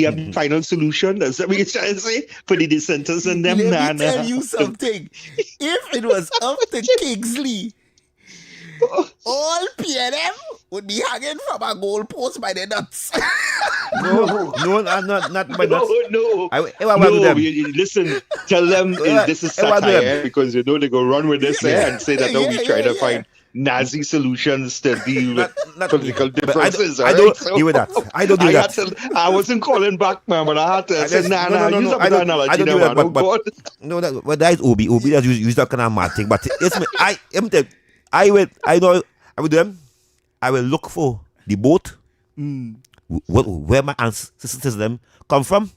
have the final solution. That's what you're trying to say for the dissenters and them. Let me tell you something. If it was up to Kingsley, all PNM would be hanging from a goalpost by the nuts. not by nuts. No. Listen, tell them this is satire because you know they go run with this and say that we try to find Nazi solutions to deal with political differences. I don't deal with that. I don't do that. I wasn't calling back, man, but I had to say, use a better analogy. I don't do that, but that is Obi. Obi does use that kind of mad thing. But it's me. I will do them. I will look for the boat. Where my ancestors them come from.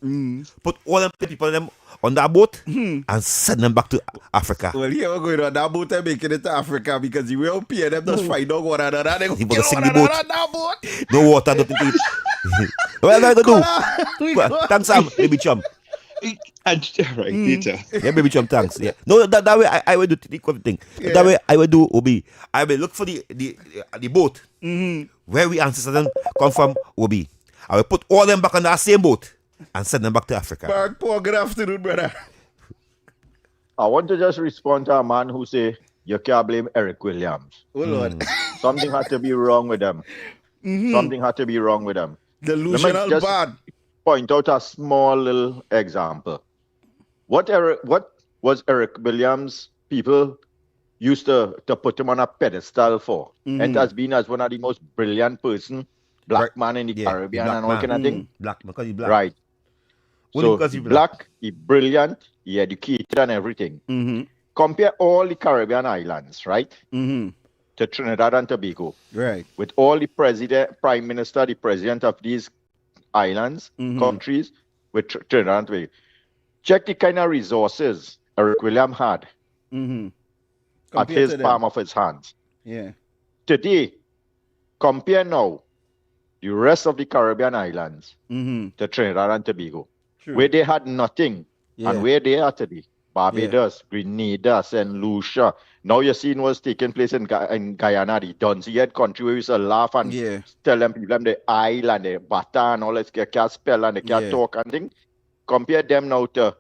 Put all them people them on that boat and send them back to Africa. Well, here we're going on that boat and making it to Africa because you will pay them just find out one another. They You go gotta sing one the boat. another on that boat. No water, nothing to eat. What am I gonna do? Thanks, Sam, baby chum. Right, later. Yeah, baby chum, thanks. Yeah. No, that way I will do the thing. Yeah. That way I will do Obi. I will look for the boat where we ancestors them come from, Obi. I will put all them back on that same boat and send them back to Africa. Mark Paul, good afternoon, brother. I want to just respond to a man who say you can't blame Eric Williams. Oh Lord. Something had to be wrong with them. Something had to be wrong with them. Delusional bad. Point out a small little example. What was Eric Williams people used to put him on a pedestal for? It has been as one of the most brilliant black man in the Caribbean and all kind of thing. Black, because he's black. Right. Only So because he he's black, he brilliant, he educated and everything. Compare all the Caribbean islands, right? To Trinidad and Tobago. Right. With all the prime minister, the president of these islands, countries, with Trinidad and Tobago. Check the kind of resources Eric Williams had at his palm of his hands. Yeah. Today, compare now the rest of the Caribbean islands to Trinidad and Tobago, where they had nothing, and where they are today. Barbados, Grenada, St. Lucia. Now you're seeing what's taking place in Guyana, the Dunsey country where we used to laugh and tell them people the island, the bata and all that, they can't spell and they can't talk and thing. Compare them now to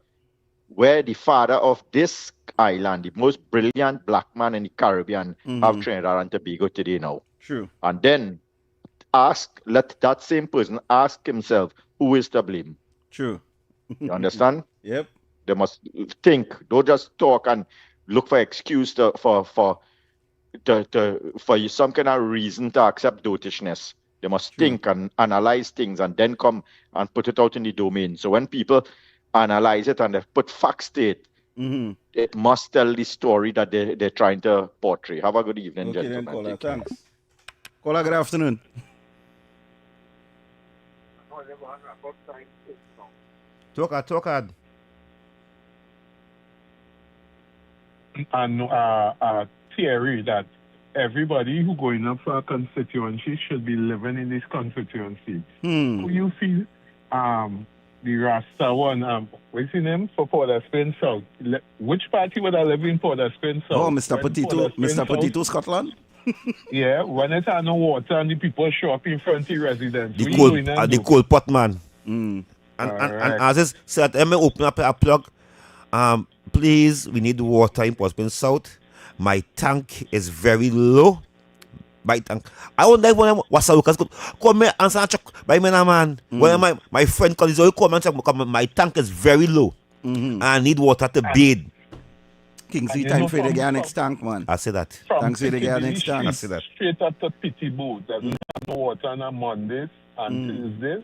where the father of this island, the most brilliant black man in the Caribbean, have Trinidad and Tobago today now. True. And then let that same person ask himself, who is to blame? True. You understand? Yep. They must think. Don't just talk and look for excuse for some kind of reason to accept dotishness. They must think and analyze things and then come and put it out in the domain. So when people analyze it and they put facts to it, it must tell the story that they're trying to portray. Have a good evening, Okay, gentlemen. then, caller. Thanks. Caller, good afternoon. Talk hard. And theory that everybody who going up for a constituency should be living in this constituency. Who you feel the Rasta one, what's his name, for Port of Spain South? Which party would I live in Port of Spain South? Oh, Mr. Petito, Scotland? Yeah, when it had no water and the people show up in front of the residents. The cold pot man. And as I said, let me open up a plug. Please, we need water in Port of Spain South. My tank is very low. My tank. I wonder when what's the workers come here and check by man. When my friend calls, he come and check. My tank is very low. I need water to bathe. Kingsley, time for the guy next tank, man. I say that. Thanks for the guy next tank. I say that. Straight up to Pity Boat. There's no water on Mondays and Tuesdays.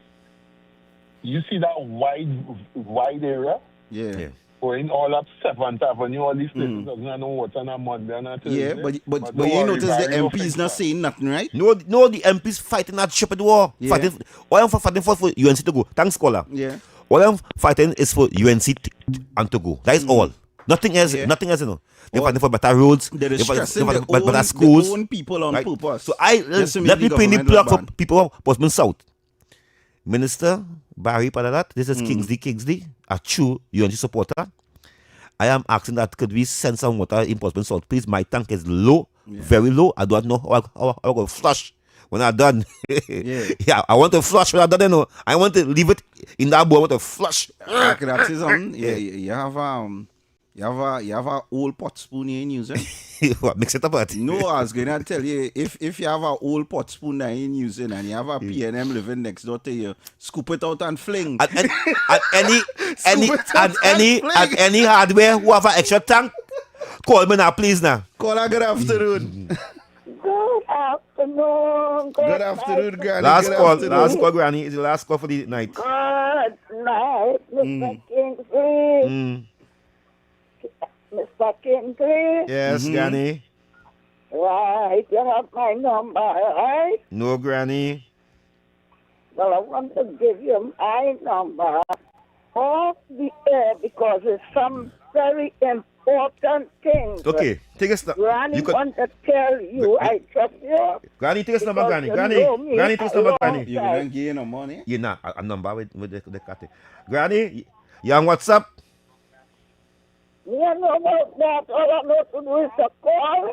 You see that wide area? Yeah. Going all up 7th Avenue, all these places doesn't have no water on a Monday and a Tuesday. Yeah, but you notice the MPs not saying nothing, right? No, the MPs fighting that stupid war. Yeah. All I'm fighting for UNC to go. Thanks, caller. Yeah. All I'm fighting is for UNC and to go. That is all. Nothing else. Nothing else, you know. They're fighting for better roads. They're stressing better schools. Their own people on purpose. So let me paint the plug for people of Portsmouth South. Minister Barry Padalat, this is Kingsley, a true UNC supporter. I am asking that could we send some water in Portsmouth South, please. My tank is low, very low. I don't know how I'm going to flush when I'm done. Yeah, I want to flush when I'm done. You know, I want to leave it in that bowl. I want to flush. You have a old pot spoon in using. What, mix it up? No, I was going to tell you, if you have a old pot spoon that you're using and you have a P&M living next door to you, scoop it out and fling. And any hardware who have an extra tank, call me now, please now. Call her, good afternoon. Good afternoon. Good afternoon, Granny. Last call, Granny. It's the last call for the night. Good night, Mr. Kingsley. Mr. Kingsley? Yes, Granny. Right, you have my number, right? No, Granny. Well, I want to give you my number off the air because it's some very important things. Okay, take a step. Granny want to tell you, I trust you. Granny, take a number, Granny. Granny, take a number, Granny. You don't give no money? Yeah, nah, a number with the cat. Granny, you on WhatsApp? Yeah, no about that. All I know to do is to call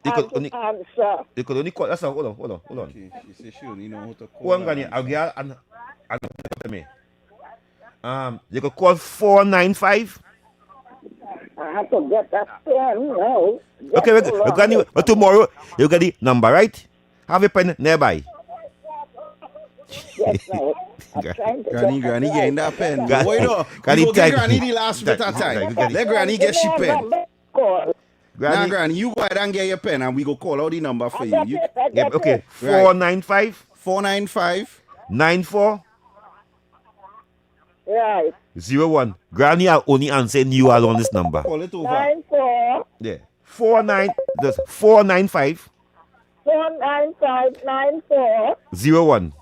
and to answer. You could only call. That's hold on. Okay. You say she only know how to call. Go on, Granny. I'll get and me. You could call 495. I have to get that pen now. Okay, Granny. But tomorrow you get the number, right? Have a pen nearby. Yes, no. Granny getting that pen. Granny, Wait up. Granny, Get Granny the last bit of time. Let Granny get she pen. Now, Granny, you go ahead and get your pen and we go call out the number for you. Okay. 495. 495. 94. Right. 01. Granny, I'll only answer you all on this number. Call it over. 94. Yeah. 495. 49594. 01.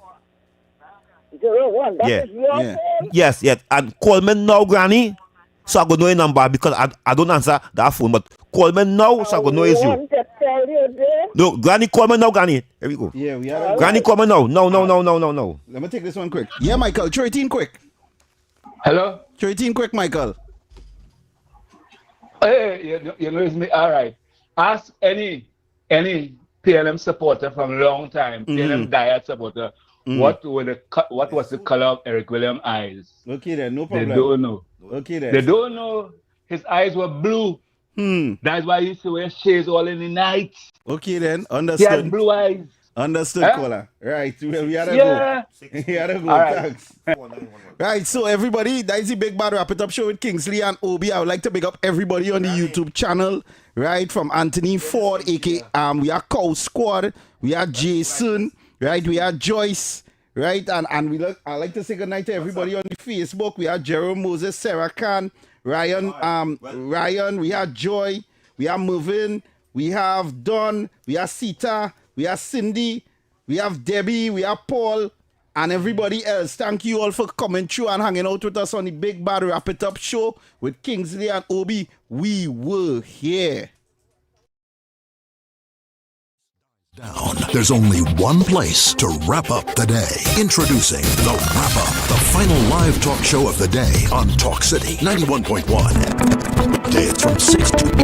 01. That Yeah. is your pen? Yes. And call me now, Granny. So I go know your number because I don't answer that phone, but call me now so I go know it's I you. want to tell you this. No, Granny, call me now, Granny. Here we go. Yeah, we are. Granny, call me now. No. Let me take this one quick. Yeah, Michael, 13 quick. Hello? 13 quick, Michael. Hey, you know it's me. All right. Ask any PLM supporter from long time, PLM diet supporter, what was the color of Eric Williams' eyes? Okay then, no problem. They don't know. Okay then. They don't know his eyes were blue. That's why he used to wear shades all in the night. Okay then, He understood. had blue eyes. Understood, Huh? Caller. Right, well, we had to Yeah. go. We had to go, All right. thanks. Right, so everybody, that is the Big Bad Wrap It Up Show with Kingsley and Obi. I would like to big up everybody on the YouTube channel, right, from Anthony Ford, aka we are Cow Squad, we are Jason, right, we are Joyce, right, and I like to say good night to everybody on the Facebook. We are Jerome Moses, Sarah Khan, Ryan, Ryan, we have Joy, we have Mervin, we have Don, we have Sita, we have Cindy, we have Debbie, we have Paul, and everybody else. Thank you all for coming through and hanging out with us on the Big Bad Wrap It Up Show with Kingsley and Obi. We were here. Down. There's only one place to wrap up the day. Introducing The Wrap Up, the final live talk show of the day on Talk City 91.1. Days from 6 to